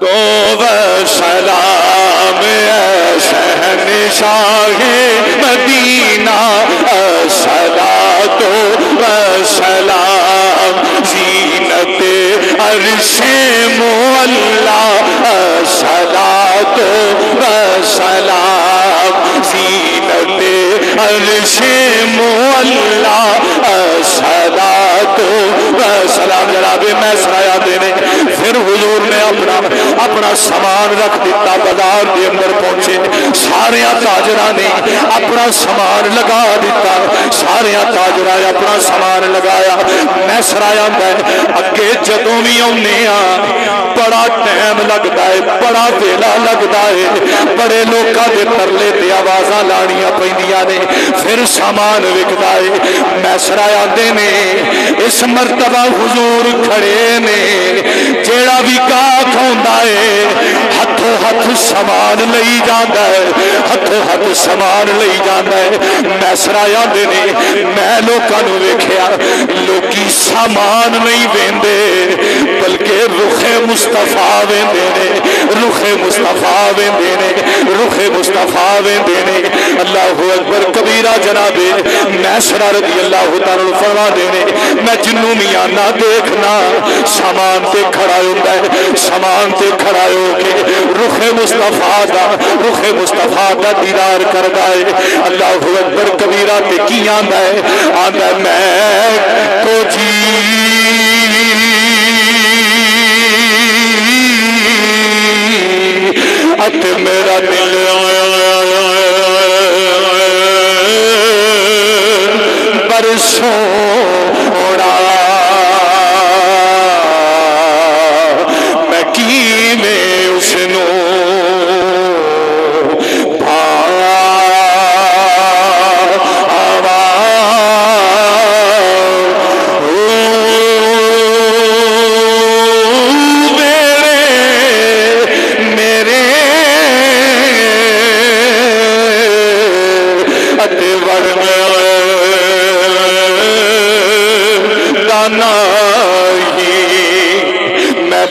تو سلام، اے شہنشاہ مدینہ صلاۃ و سلام، زینت عرش مولا صلاۃ و سلام، زینت عرش مولا صلاۃ و سلام۔ جناب میسرہ یاد نے پھر حضور نے اپنا سامان رکھ دیتا، بازار کے اندر پہنچے، سارے تاجراں نے اپنا سامان لگا دیتا، سارے تاجراں اپنا سامان لگایا۔ میسرہ آندا ہے اگے جدوں بھی آنے بڑا ٹائم لگتا ہے، بڑا ویلا لگتا ہے، بڑے لوکاں دے ترلے تے آوازاں لانیاں پیندیاں نے، پھر سامان وکدا ہے۔ میسرہ آندے نے اس مرتبہ حضور کھڑے نے، جیڑا بھی گاہک ہوندا ہے ہتھوں ہتھ سامان لئی جاندا ہے، ہتھوں ہتھ سامان لئی جاندا ہے۔ میسرہ آندے نے میں لوکاں نوں ویکھیا لوکی سامان نہیں ویندے بلکہ رخ مصطفیٰ ویندے نے، رخ مصطفیٰ ویندے نے، رخ مصطفیٰ ویندے نے۔ اللہ اکبر کبیرہ، جناب میسرہ رضی اللہ تعالی فرما دے نے میں جنوں میاں نہ دیکھنا سامان تے کھڑا ہوندا ہے، سامان تے کھڑا ہو کے رخ مصطفیٰ دا دیدار کردا ہے۔ اللہ اکبر کبیرہ تے کی آندا ہے؟ آندا ہے میں کو جی ات میرا دل برسوں میں کی میں اس نو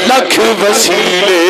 لکھ وسیلے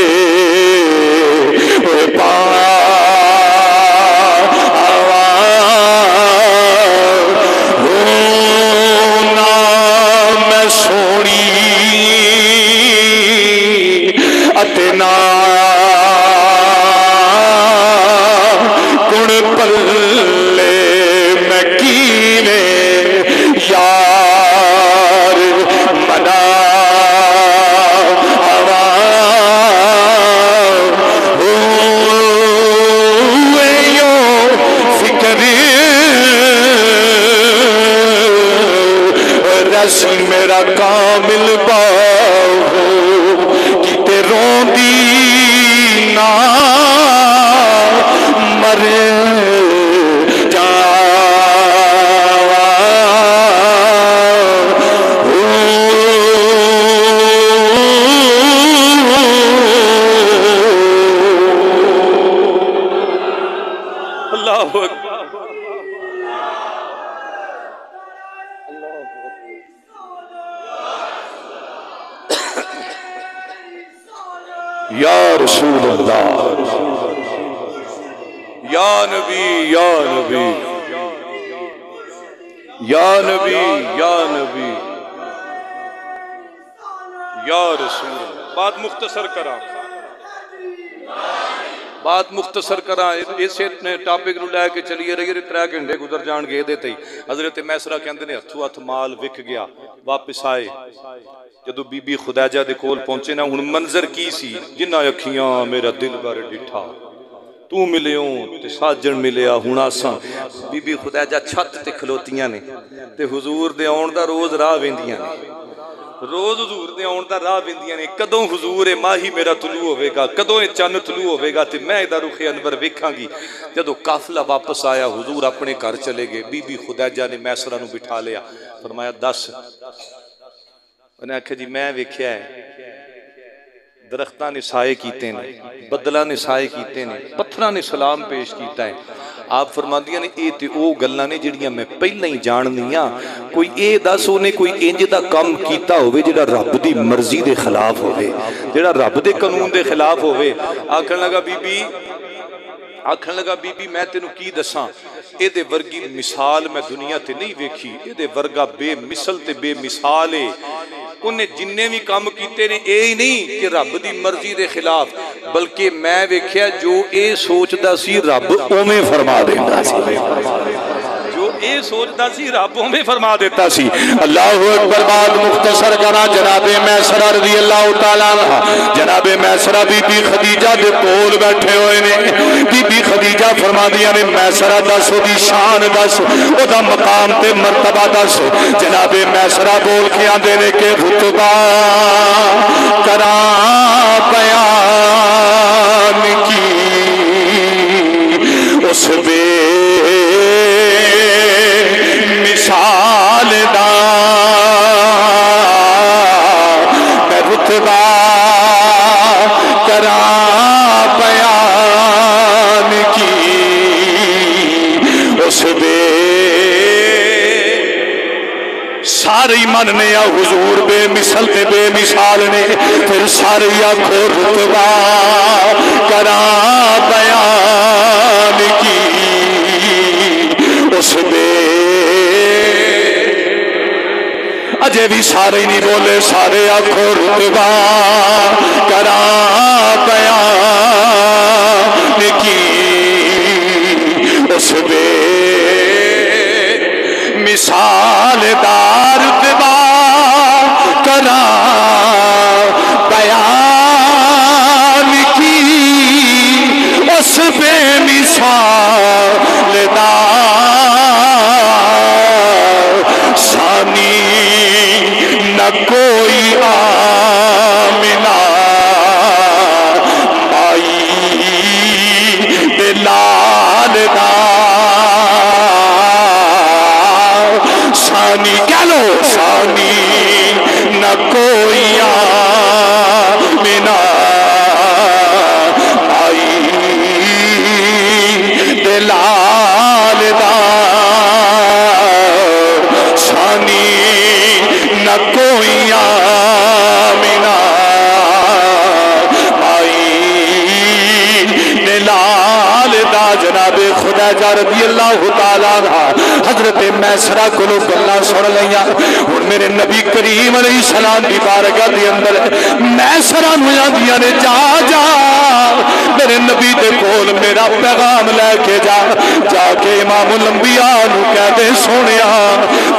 اللہ اکبر یا رسول اللہ یا نبی یا نبی یا نبی یا نبی یا رسول اللہ. بات مختصر کرا اسے ٹاپک نو لے کے چلیے رہی 3 گھنٹے گزر جان گے دیتے ہی. حضرت میسرہ کہندے نے ہتھوں ہتھ مال وک گیا واپس آئے جدو بی بی خدیجہ دے کول پہنچے نا ہن منظر کی سی جنہ اکھیاں میرا دل بر ڈٹھا تو ملیوں تے ساجن ملیا ہن آساں. بی بی خدیجہ چھت تے کھلوتیاں نے تے حضور دے آن دا روز راہ ویندیاں نے روز حضور دے آن دا راہ ویندیاں نے کدوں حضور ماہی میرا طلوع ہوے گا کدوں چن طلوع ہوے گا تے میں ادھر رخ انور ویکھاں گی. جدو قافلہ واپس آیا حضور اپنے گھر چلے گئے. بی بی خدیجہ نے میسرہ نو بٹھا لیا فرمایا دس. انہیں آکھا جی میں ویکھیا ہے درختاں نے سائے کیتے نے بدلاں نے سائے کیتے نے پتھراں نے سلام پیش کیتا ہے. آپ فرماندیاں نے اے تے او گلاں نے جڑیاں میں پہلے ہی جاننیاں کوئی اے دس اونے کوئی انج دا کم کیتا ہوئے جڑا رب دی مرضی دے خلاف ہوئے جڑا رب دے قانون دے خلاف ہوئے. آکھن لگا بی بی میں تینوں کی دساں اے دے ورگی مثال میں دنیا تے نہیں ویکھی. اے دے ورگا بے مثل تے بے مثال ہے. انہیں جننے بھی کام کیتے نے اے ہی نہیں کہ رب دی مرضی دے خلاف بلکہ میں ویکھیا جو اے سوچدا سی رب اوویں فرما دیندا سی جو اے سوچدا سی رب اوویں فرما دیتا سی. اللہ اکبر. بات مختصر کرا جناب میسرہ رضی اللہ تعالیٰ عنہ جناب میسرہ بی بی خدیجہ دے کول بیٹھے ہوئے نے. بی بی خدیجہ فرما دیا نے میسرہ دس او دی شان دس او دا مقام تے مرتبہ دس. جناب میسرہ بول کے آندے نے کہ رتبہ کراں بیان کی اس بے مثال دا میں رتبہ کراں بیان کی اس بے سارے مننے آ حضور بے مثل تے بے مثال نے پھر سارے آکھو رتبہ کراں بیان کی اس بے اجے بھی سارے نہیں بولے سارے آکھو رتبہ کراں بیان کی اس بے مثال دار رتبہ کراں بیان کی اس بے مثال دار ثانی نہ کوئی آمنہ آئی دلال دار ثانی کہہ لو ثانی نہ کوئی آمنہ آئی دلال دار ثانی نہ کوئی آمنہ آئی دلال دا. جناب خدیجہ رضی اللہ تعالیٰ عنہ حضرت میسرہ کو گلاں سن لیاں. ہن میرے نبی کریم علیہ السلام دی بارگاہ دے اندر میسرہ نوں آندیاں نے جا جا میرے نبی دے کول میرا پیغام لے کے جا کے امام الانبیاء نوں کہہ دے سونیا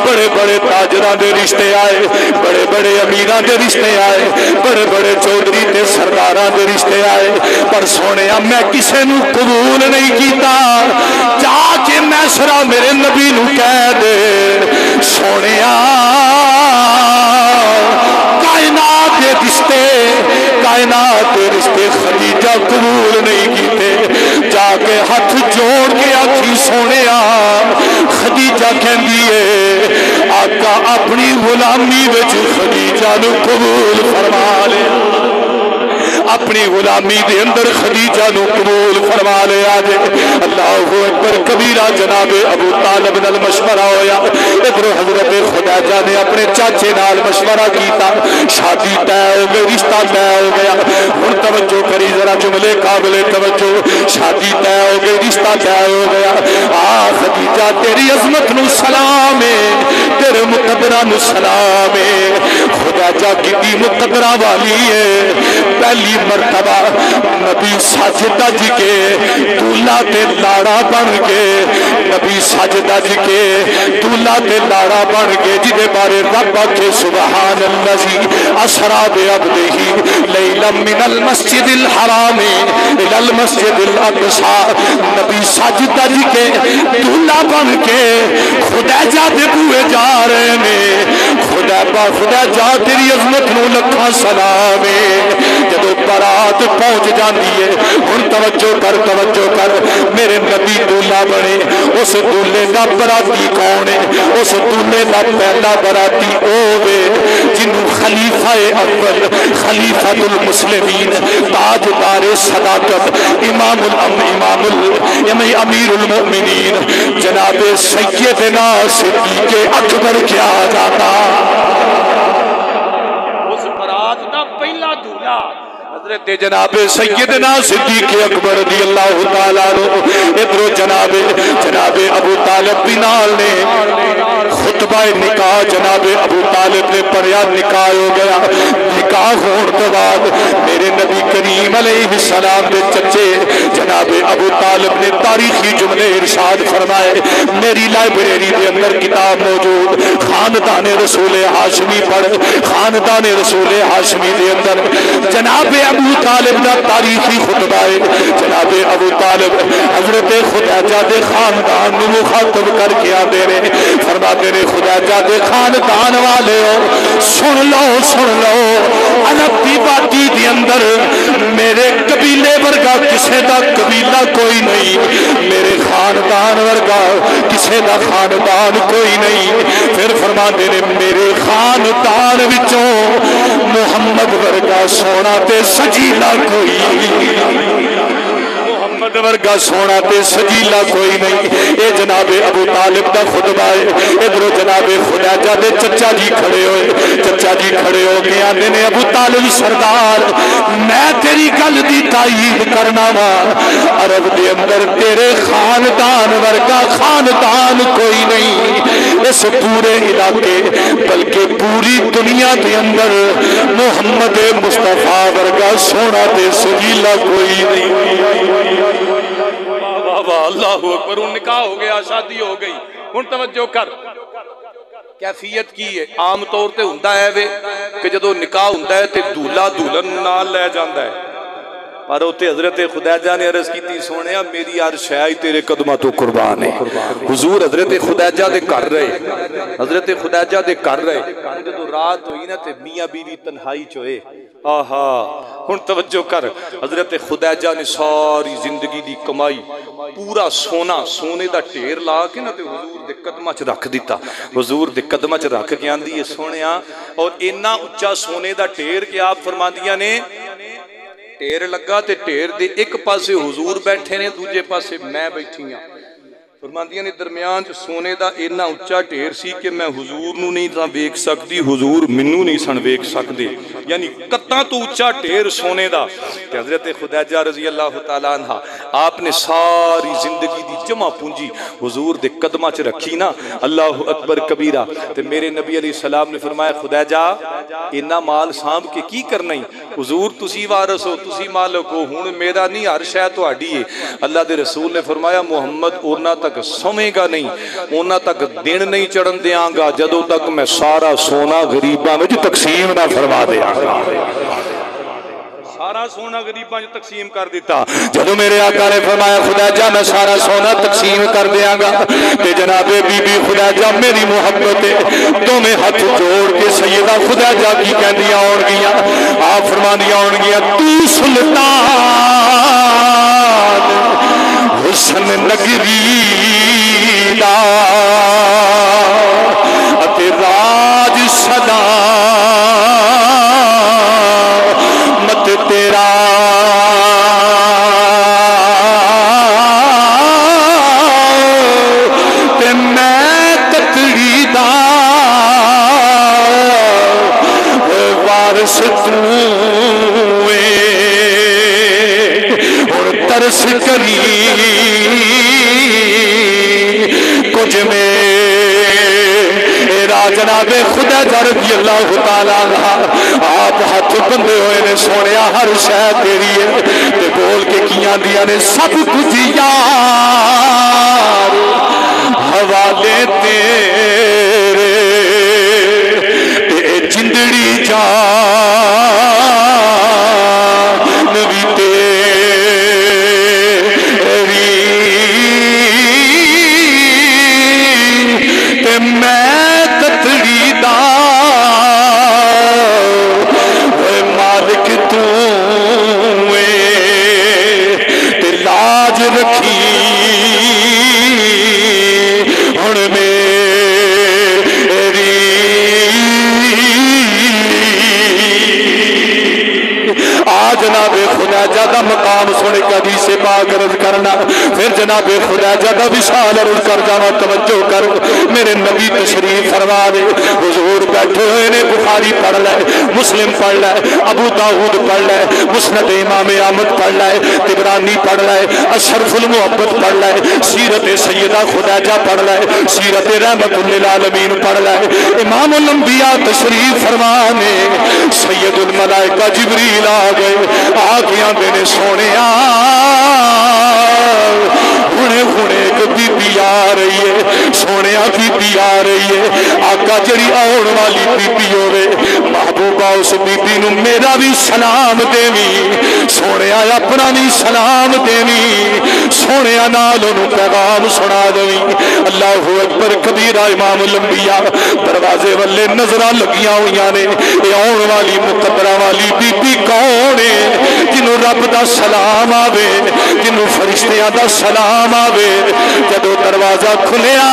بڑے بڑے تاجراں دے رشتے آئے بڑے بڑے امیراں دے رشتے آئے بڑے بڑے چودھری تے سرداراں دے رشتے آئے پر سونیا میں کسے نوں قبول نہیں کیتا. جا کے میسرہ میرے نبی نوں کہہ دے سونیا کائنات کے رشتے خدیجہ قبول نہیں کیتے. جا کے ہاتھ جوڑ کے آکھی سونیا خدیجہ کہندی ہے آقا اپنی غلامی وچ خدیجہ نو قبول فرما لے اپنی غلامی دے اندر خدیجہ نو قبول فرما لیا جے اللہ اکبر کبیرہ جناب ابو طالب نال مشورہ ہویا ادھر حضرت خدیجہ نے اپنے چاچے نال مشورہ کیتا شادی طے ہو گئی رشتہ طے ہو گیا ہن توجہ کری ذرا جملے قابل توجہ شادی طے ہو گئی رشتہ طے ہو گیا خدیجہ تیری عظمت نو سلام ہے تیرے مقدرہ نو سلام ہے خدیجہ کتنی مقدرہ والی ہے پہلی مرتبہ نبی ساجدہ جی کے دولہا تے لاڑا بن کے نبی ساجدہ جی کے دولہا تے لاڑا بن کے جدے بارے رب کے سبحان اللذی اسرا بعبدہ لیلا من المسجد الحرام الى المسجد الاقصی نبی ساجدہ جی کے دولہا بن کے خدیجہ دے بوئے جا رہے میں خدیجہ تیری عظمت نو لکھا سلام ہے جدو برات پہنچ جاندی ہے ہن توجہ کر میرے نبی دولہا بنے اس دولہے دا براتی کون ہے اس دولہے دا پہلا براتی اوے جنہوں خلیفہ اول خلیفہ المسلمین تاجدار صداقت امام امیر المؤمنین جناب سیدنا صدیق اکبر کیا جاتا اس برات دا پہلا دولہا حضرت جناب سیدنا صدیق اکبر رضی اللہ تعالیٰ ادھر جناب ابو طالب بنال نے خطبہ نکاح جناب ابو طالب نے پڑھیا نکاح ہو گیا نکاح ہون کے بعد میرے نبی کریم علیہ السلام نے چچے جناب ابو طالب نے تاریخی جملے ارشاد فرمائے میری لائبریری کے اندر کتاب موجود خاندان رسول ہاشمی پڑھ خاندان رسول ہاشمی کے اندر جناب ابو طالب دا تاریخی خطبہ ہے جناب ابو طالب حضرت خدیجہ دے خاندان نو مخاطب کر کے آدھے رہے فرماتے رہے خدیجہ دے خاندان والے ہو سن لو انبتی باتی دی اندر میرے قبیلے ورگا کسے دا قبیلہ کوئی نہیں میرے خاندان ورگا کسے دا خاندان کوئی نہیں پھر فرماتے رہے میرے خاندان وچوں محمد ورگا سونا تے سجیلا کوئی محمد ورگا سونا تے سجیلا کوئی نہیں اے جناب ابو طالب دا خطبہ ہے ادھر جناب خدیجہ دے چچا جی کھڑے ہو کے آنے نے ابو طالب سردار میں تیری گل دی تائید کرنا وا عرب دے اندر تیرے خاندان ورگا خاندان کوئی نہیں اس پورے علاقے بلکہ پوری دنیا دے اندر محمد مصطفیٰ ورگا سونا تے سجیلا کوئی نہیں اللہ اکبر ان نکاح ہو گیا شادی ہو گئی ہن توجہ کر کیفیت کی ہے عام طور تے ہوندا ہے وے کہ جدوں نکاح ہوندا ہے تے دولہا دلہن نال لے جاندا ہے پر اوتے حضرت خدیجہ نے عرض کیتی سونیا میری ہر شے تیرے قدماں تو قربان ہے حضور حضرت خدیجہ دے کر رہے حضرت خدیجہ دے کر رہے جدوں رات ہوئی نا تے میاں بیوی تنہائی چ ہوئے آہا ہن توجہ کر حضرت خدیجہ نے ساری زندگی دی کمائی پورا سونے دا ٹھیر لا کے نا تے حضور دے قدماں چ رکھ دیتا حضور دے قدماں چ رکھ کے آندی ہے سونیا اور اینا اونچا سونے دا ٹھیر کہ آپ فرماندیاں نے ٹھیر لگا تے ٹھیر دے ایک پاسے حضور بیٹھے نے دوجے پاسے میں بیٹھی ہاں فرماندیاں نے درمیان سونے دا اینا اچھا ٹھیر سی کہ میں حضور نو نہیں تھا ویک سکتی حضور منو نہیں سن ویک سکتے یعنی کتاں تو اچھا ٹھیر سونے دا کہ حضرت خدیجہ رضی اللہ تعالیٰ عنہ آپ نے ساری زندگی دی جمع پونجی حضور دے قدمہ چ رکھی نا اللہ اکبر کبیرہ تے میرے نبی علیہ السلام نے فرمایا خدیجہ اینا مال سانب کے کی کرنا ہی حضور تسی وارث ہو تسی مالک ہو ہن میرا نہیں ہر شے تہاڈی ہے اللہ دے رسول نے فرمایا محمد اونا تک سمے گا نہیں اونا تک دن نہیں چڑھن دیاں گا جدوں تک میں سارا سونا غریباں وچ تقسیم نہ فرما دیاں گا سارا سونا غریباں وچ تقسیم کر دیتا جدوں میرے آقا نے فرمایا خدیجہ میں سارا سونا تقسیم کر دیاں گا تے جناب بی بی خدیجہ میری محبت تو میں ہاتھ جوڑ کے سیدہ خدیجہ کی کہندیاں ہون گیاں آپ فرماندیاں ہون گیاں تو سلطان حسن نگری دا اتے راج صدا مت تیرا جناب خدیجہ رضی اللہ تعالیٰ عنہ آپ ہاتھ بندے ہوئے نے سونے ہر شے تیری ہے تے بول کے کیاں دیا نے سب کچھ یار حوالے تیرے تے جندڑی جان بھی تیری تے میں تتڑی دا مالک تو تے لاج رکھی ہن میری آ جناب خدیجہ دا مقام سنے کے حدیث پاک عرض کرنا پھر جناب خدیجہ دا وصال عرض کر جانا توجہ کر میرے نبی تشریف فرما دے حضور بیٹھے ہوئے نے بخاری پڑھ لے مسلم پڑھ لے ابو داؤد پڑھ لے مسند امام احمد پڑھ لے طبرانی پڑھ لے اشرف المحبت پڑھ لے سیرت سیدہ خدیجہ پڑھ لے سیرت رحمت للعالمین پڑھ لے امام الانبیاء تشریف فرمانے سید الملائکہ جبریل آ گئے آگیاں دینے سونے ہونے ایک بی بی آ رہی ہے سونے بی بی آ رہی ہے آقا جڑی آن والی بی بی ہوئے محبوبہ اس بی بی نو میرا بھی سلام دیوی سونے اپنا بھی سلام دیوی سونے نالوں پیغام سنا دیوی اللہ اکبر کبیرہ امام الانبیاء دروازے والے نظرہ لگیاں ہویاں نے اے آن والی مقدرہ والی بی بی کون ہے جنہوں رب دا سلام آوے جنہوں فرشتیاں دا سلام آوے جدو دروازہ کھلیا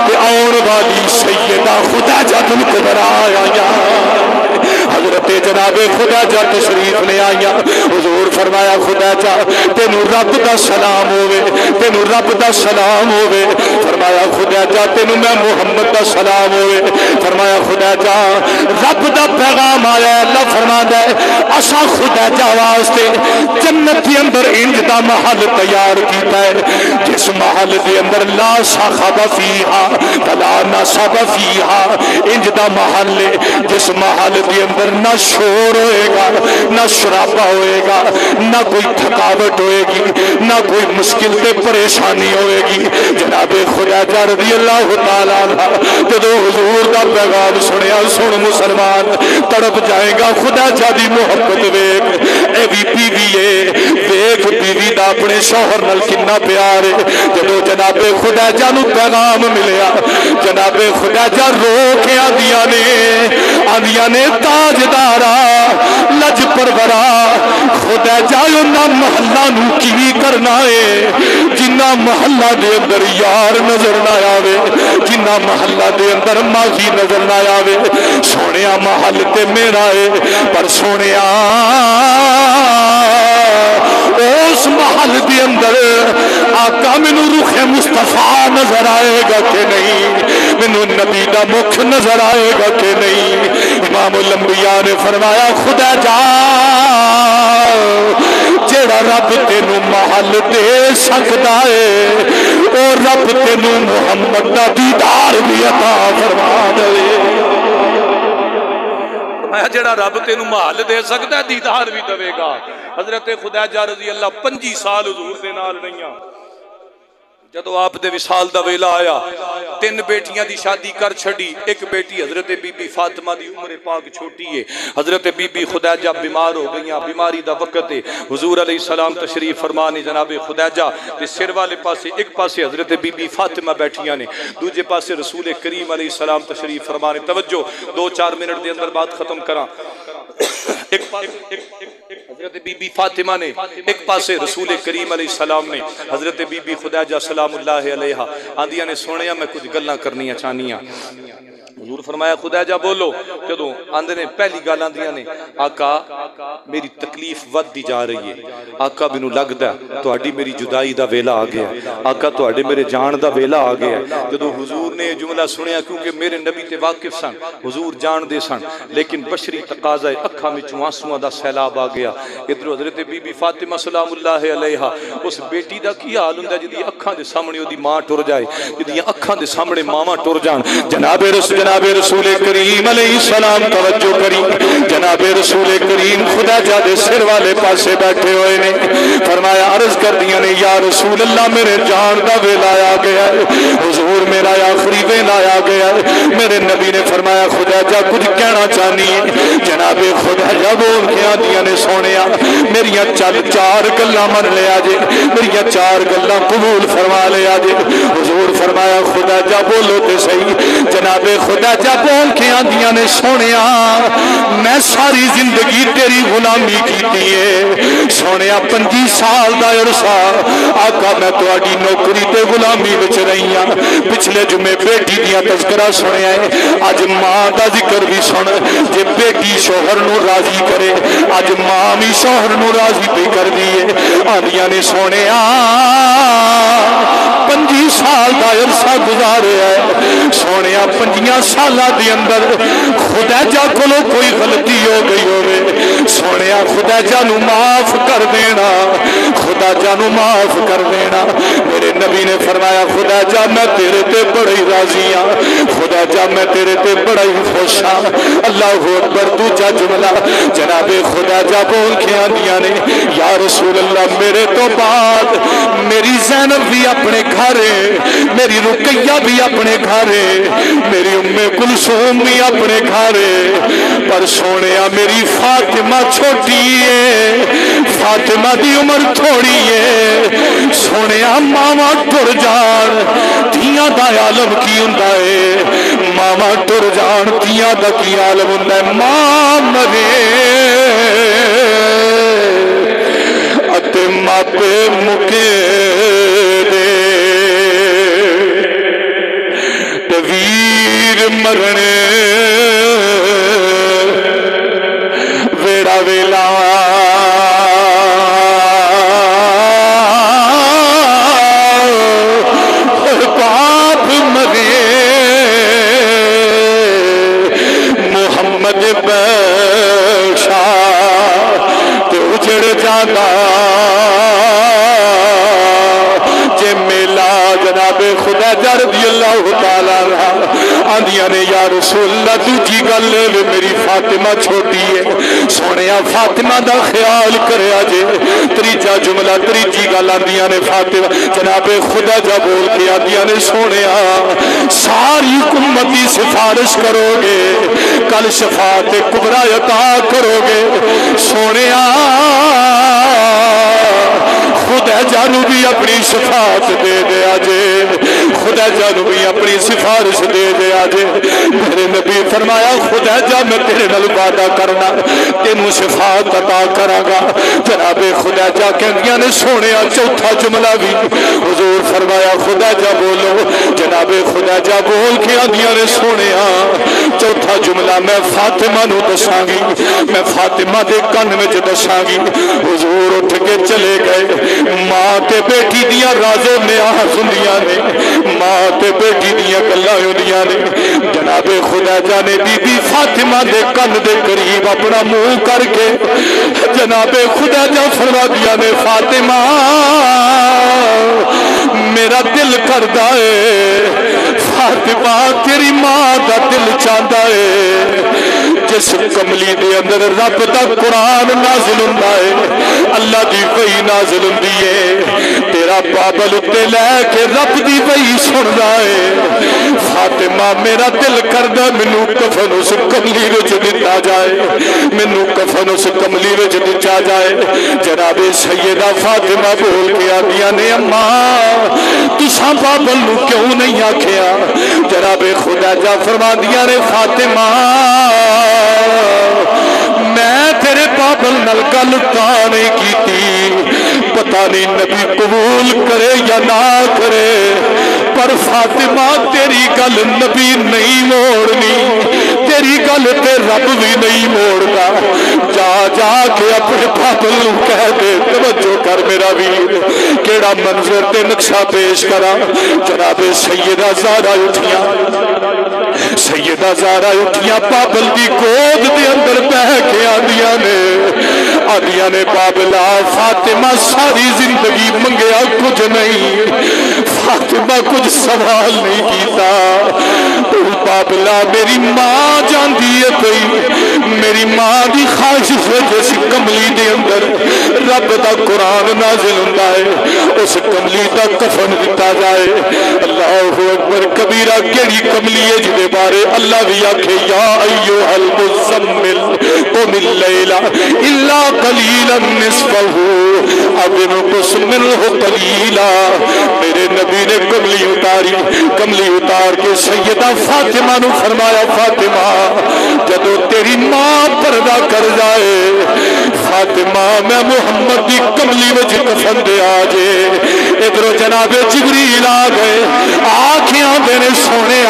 تے آن والی سیدہ خدیجہ الکبریٰ آیا حضرت جناب خدیجہ تشریف لے آیا حضور فرمایا خدیجہ تینو رب دا سلام ہوئے تینو رب دا سلام ہوئے فرمایا خدیجہ تینو میں محمد دا سلام ہوئے فرمایا خدیجہ رب دا پیغام آیا اللہ فرما دے اسا خدیجہ واسطے جنت کے اندر انج دا محل تیار کیتا ہے جس محل دے اندر لا صخب فیہا ولا نصب فیہا انج دا محل ہے جس محل دے اندر نہ شور ہوئے گا نہ شرابہ ہوئے گا نہ کوئی تھکاوٹ ہوئے گی نہ کوئی مشکل تے پریشانی ہوئے گی جناب خدیجہ رضی اللہ تعالیٰ عنہ جدو حضور دا پیغام سنیا سن مسلمان تڑپ جائے گا خدیجہ دی محبت ویک اے بھی بیوی ہے ویک بیوی دا اپنے شوہر نال کنا پیار ہے جدو جناب خدیجہ نو پیغام ملیا جناب خدیجہ رو کے آندیاں نے تاجدارا لج پرورا خدیجہ نہ محلہ نو کی کرنا ہے جنہ محلہ دے اندر یار نظر نہ آوے جنہ محلہ دے اندر ماغی نظر نہ آوے سونیا محل تے میرا ہے پر سونیا اس محل دے اندر آقا منو روح مصطفیٰ نظر آئے گا کہ نہیں منو نبی دا مکھ نظر آئے گا کہ نہیں امام الانبیاء نے فرمایا خدیجہ جیڑا رب تینو محل دے سکتا ہے اور رب تینو محمد دا دیدار بھی عطا فرما دے جڑا رب تینو محل دے سکتا ہے دیدار بھی دے گا حضرت خدیجہ رضی اللہ 25 سال حضور دے نال رہیاں جدو آپ دے وصال دا ویلا آیا 3 بیٹیاں دی شادی کر چھڑی ایک بیٹی حضرت بی بی فاطمہ دی عمر پاک چھوٹی ہے حضرت بی بی خدیجہ بیمار ہو گئیاں بیماری دا وقت ہے حضور علیہ السلام تشریف فرمانے جناب خدیجہ تے سر والے پاسے ایک پاسے حضرت بی بی فاطمہ بیٹھیاں نے دوجے پاسے رسول کریم علیہ السلام تشریف فرمانے توجہ 2-4 منٹ دے اندر بات ختم کراں حضرت بی بی فاطمہ نے ایک پاسے رسول کریم علیہ السلام نے حضرت بی بی خدیجہ سلام اللہ علیہ آندیاں نے سونیا میں کچھ گلاں کرنیاں چاہنیاں حضور فرمایا خدیجہ بولو جدوں آندے نے پہلی گل آندیاں نے آقا میری تکلیف ود دی جا رہی ہے آقا مینوں لگدا ہے تہاڈی میری جدائی دا ویلا آ گیا آقا تہاڈے میرے جان دا ویلا آ گیا جدوں حضور نے جملہ سنیا کیونکہ میرے نبی تے واقف سن حضور جان دے سن لیکن بشری تقاضا اکھاں وچوں آنسواں دا سیلاب آ گیا ادھر حضرت بی بی فاطمہ سلام اللہ علیہ اس بیٹی دا کی حال ہوندا جدی اکھاں دے سامنے اودی ماں ٹر جائے جدی اکھاں دے سامنے ماواں ٹر جان جناب جناب رسول کریم علیہ السلام توجہ کری، جناب رسول کریم خدا جادے سر والے پاسے بیٹھے ہوئے نے، فرمایا عرض کر دیا نے یا رسول اللہ میرے جان دا ویلا آ گیا ہے، حضور میرا آخری ویلا آ گیا ہے۔ میرے نبی نے فرمایا خدا جا کچھ کہنا چاہنی ہے؟ جناب خدا جا بول کے آدیا نے سونیا میری چل چار گلاں من لیا جے، میری چار گلاں قبول فرما لیا جے۔ حضور فرمایا خدا جا بولو تے صحیح، جناب خدا جا بول کے آدیا نے سونیا میں ساری زندگی تیری غلامی کیتی ہے، سونیا 25 سال دا عرصہ آقا میں تواڈی نوکری تے غلامی وچ رہی ہاں۔ پچھلے جمعے بیٹی دیا تذکرہ سنیا ہے، اج ماں دا ذکر بھی سن، جے بیٹی شوہر نو راضی کرے اج ماں بھی شوہر نو راضی پہ کر دیے۔ آدیا نے سونیا 25 سال دا عرصہ گزارے ہے، سونیا 25 سالاں دے اندر خدا جا کولو کوئی غلطی ہو گئی ہوئے، سونیا خدا جا نو معاف کر دینا، خدا جا نو معاف کر دینا۔ میرے نبی نے فرمایا خدا جا میں تیرے تے بڑا ہی راضی ہاں، خدا جا میں تیرے تے بڑا ہی خوش ہاں۔ اللہ اکبر۔ دوجا جملہ جناب خدا جا بول کے آدیا نے یا رسول اللہ میرے تو بعد میری زینب بھی اپنے گھر ہے، میری رقیہ بھی اپنے گھر ہے، میری ام کلثوم بھی اپنے گھر ہے، پر سونیا میری فاطمہ چھوٹی ہے، فاطمہ دی عمر تھوڑی ہے، سونیا ماما ٹر جان دھیاں دا عالم کی ہوندا ہے، ماما ٹر جان دھیاں دا کی عالم ہوندا ہے۔ ماں مرے اتے ماپے مکے دے تے ویر مرنے ویڑا ویلا باپ مرے محمد بخشا تے اجڑ جانا جے میلا جناب خدا جا رضی اللہ تعالیٰ آدیا نے یا رسول اللہ دوجی گل میری فاطمہ چھوٹی ہے، سونیا فاطمہ دا خیال کریا جے۔ تریجا جملہ تریجی گل آدیا نے فاطمہ جناب خدا جا بول کے آدیا نے سونیا ساری امتی سفارش کرو گے کل شفاعت کبریٰ عطا کرو گے، سونیا خدا جانو بھی اپنی شفاعت دے دیا جے، خدا جانو بھی اپنی سفارش دے دیا جے۔ میرے نبی فرمایا خدا جا میں تیرے نال وعدہ کرنا تینوں شفاعت عطا کراں گا۔ جناب خدا جا کہندیاں نے سونیا چوتھا جملہ بھی حضور فرمایا خدا جا بولو، جناب خدا جا بول کے آندیاں نے سونیا چوتھا جملہ میں فاطمہ نو دساں گی، میں فاطمہ دے کن وچ دساں گی۔ حضور اٹھ کے چلے گئے، ماں تے بیٹی دیاں رازے نیاز ہوندیاں نے، ماں تے بیٹی دیاں گلاں ہوندیاں نے۔ جناب خدا جانے بی بی فاطمہ دے کن دے قریب اپنا منہ کر کے جناب خدا جا فرما دیا نے فاطمہ میرا دل کردا ہے، فاطمہ تیری ماں دا دل چاہتا ہے جس کملی دے اندر رب دا قرآن نازل ہوندا ہے، اللہ دی وحی نازل ہوندی ہے، تیرا بابل تے لے کے رب دی وحی سندا ہے۔ فاطمہ میرا دل کردا مینوں کفن اس کملی وچ دتا جائے، مینوں کفن اس کملی وچ دتا جائے۔ جناب سیدہ فاطمہ بول کے آدیاں نے اماں تساں بابل نو کیوں نہیں آکھیا؟ جناب خدا جا فرما دیا نے فاطمہ میں تیرے بابل نال گل تاں نہیں کیتی، پتہ نہیں نبی قبول کرے یا نہ کرے، پر فاطمہ تیری گل نبی نہیں موڑنی، تیری گل تے رب بھی نہیں موڑتا، جا جا کے اپنے بابل نو کہہ دے۔ توجہ کر میرا ویر کیڑا منظر تے نقشہ پیش کرا۔ جناب سیدہ زہرا اٹھیاں، سیدہ زہرا اٹھیاں بابل دی گود دے اندر بہ کے آندیاں نے آدیا نے بابلا فاطمہ ساری زندگی منگیا کچھ نہیں، فاطمہ کچھ سوال نہیں کیتا، بابلا میری ماں جاندی ہے پئی، میری ماں دی خواہش سے جس کملی دے اندر رب دا قرآن نازل ہوندا ہے اس کملی دا کفن دتا جائے۔ اللہ اکبر کبیرہ، کیڑی کملی ہے جدے بارے اللہ بھی آکھے یا ایھا المزمل قم اللیل الا قلیلا نصفہ او انقص منہ قلیلا۔ میرے نبی نے کملی اتاری، کملی اتار کے سیدہ فاطمہ نو فرمایا فاطمہ جدو تیری ماں پردہ کر جائے فاطمہ میں محمد دی کملی وچ کفن دے آجے۔ ادھر جناب جبریل آ گئے، آنکھیاں دینے سونے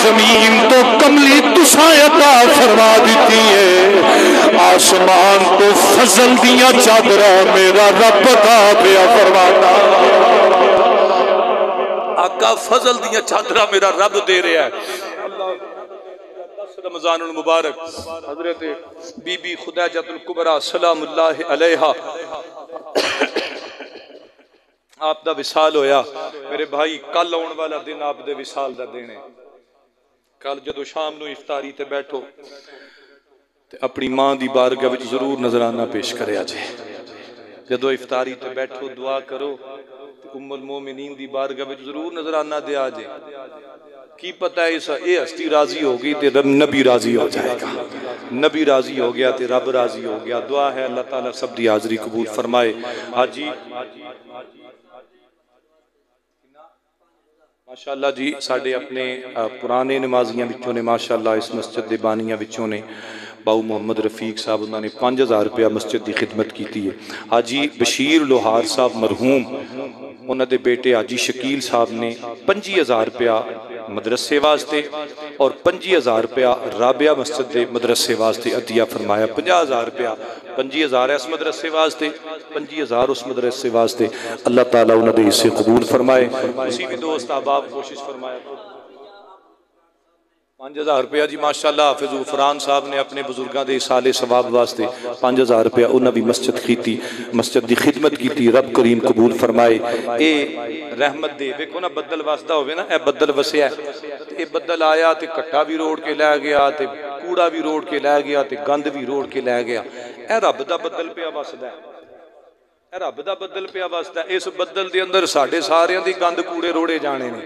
زمین تو کملی تساں عطا فرما دیتی ہے، آسمان تو فضل دیاں چادرہ میرا رب عطا پیا فرماتا۔ آقا فضل دیاں چادرہ میرا رب دے رہا ہے۔ رمضان المبارک حضرت بی بی خدیجہ الکبریٰ سلام اللہ علیہا آپ دا وصال ہویا۔ میرے بھائی کل آن والا دن آپ دے وصال دا دینے، کل جدو شام نو افطاری تے بیٹھو تے اپنی ماں دی بارگاہ وچ ضرور نظرانہ پیش کرے آجے۔ جدو افطاری تے بیٹھو دعا کرو تے ام المومنین دی بارگاہ وچ ضرور نظرانہ دے آجے۔ کی پتہ ہے اے ہستی راضی ہوگی تے نبی راضی ہو جائے گا، نبی راضی ہو گیا تے رب راضی ہو گیا۔ دعا ہے اللہ تعالیٰ سب دی حاضری قبول فرمائے۔ حاجی ماشاءاللہ جی ساڑھے اپنے پرانے نمازیاں بچوں نے ماشاءاللہ اس مسجد دے بانیاں بچوں نے باؤ محمد رفیق صاحب انہوں نے 5000 روپیہ مسجد دی خدمت کیتی ہے۔ حاجی بشیر لوہار صاحب مرحوم انہوں دے بیٹے حاجی شکیل صاحب نے 25,000 روپیہ مدرسے واسطے اور 25,000 روپیہ رابعہ مسجد دے مدرسے واسطے عطیہ فرمایا۔ 50,000 روپیہ 25,000 اس مدرسے واسطے 25,000 اس مدرسے واسطے، اللہ تعالیٰ انہوں نے اسے قبول فرمائے۔ اسی بھی دوست احباب کوشش فرمایا 5,000 روپیہ جی ماشاءاللہ حافظ غفران صاحب نے اپنے بزرگاں دے اصالے ثواب واسطے 5,000 روپیہ انہوں بھی مسجد کیتی، مسجد دی خدمت کیتی، رب کریم قبول فرمائے۔ اے رحمت دے ویکھو نا بدل واسطہ ہوئے نا، اے بدل وسیا ہے، اے بدل آیا تے کٹا بھی روڑ کے لے گیا تے کوڑا بھی روڑ کے لے گیا تے گند بھی روڑ کے لے گیا۔ اے رب دا بدل پیا وسدا ہے، اے رب دا بدل پیا وسدا ہے۔ اس بدل دے اندر ساڈے ساریاں دی گند کوڑے روڑے جانے نے۔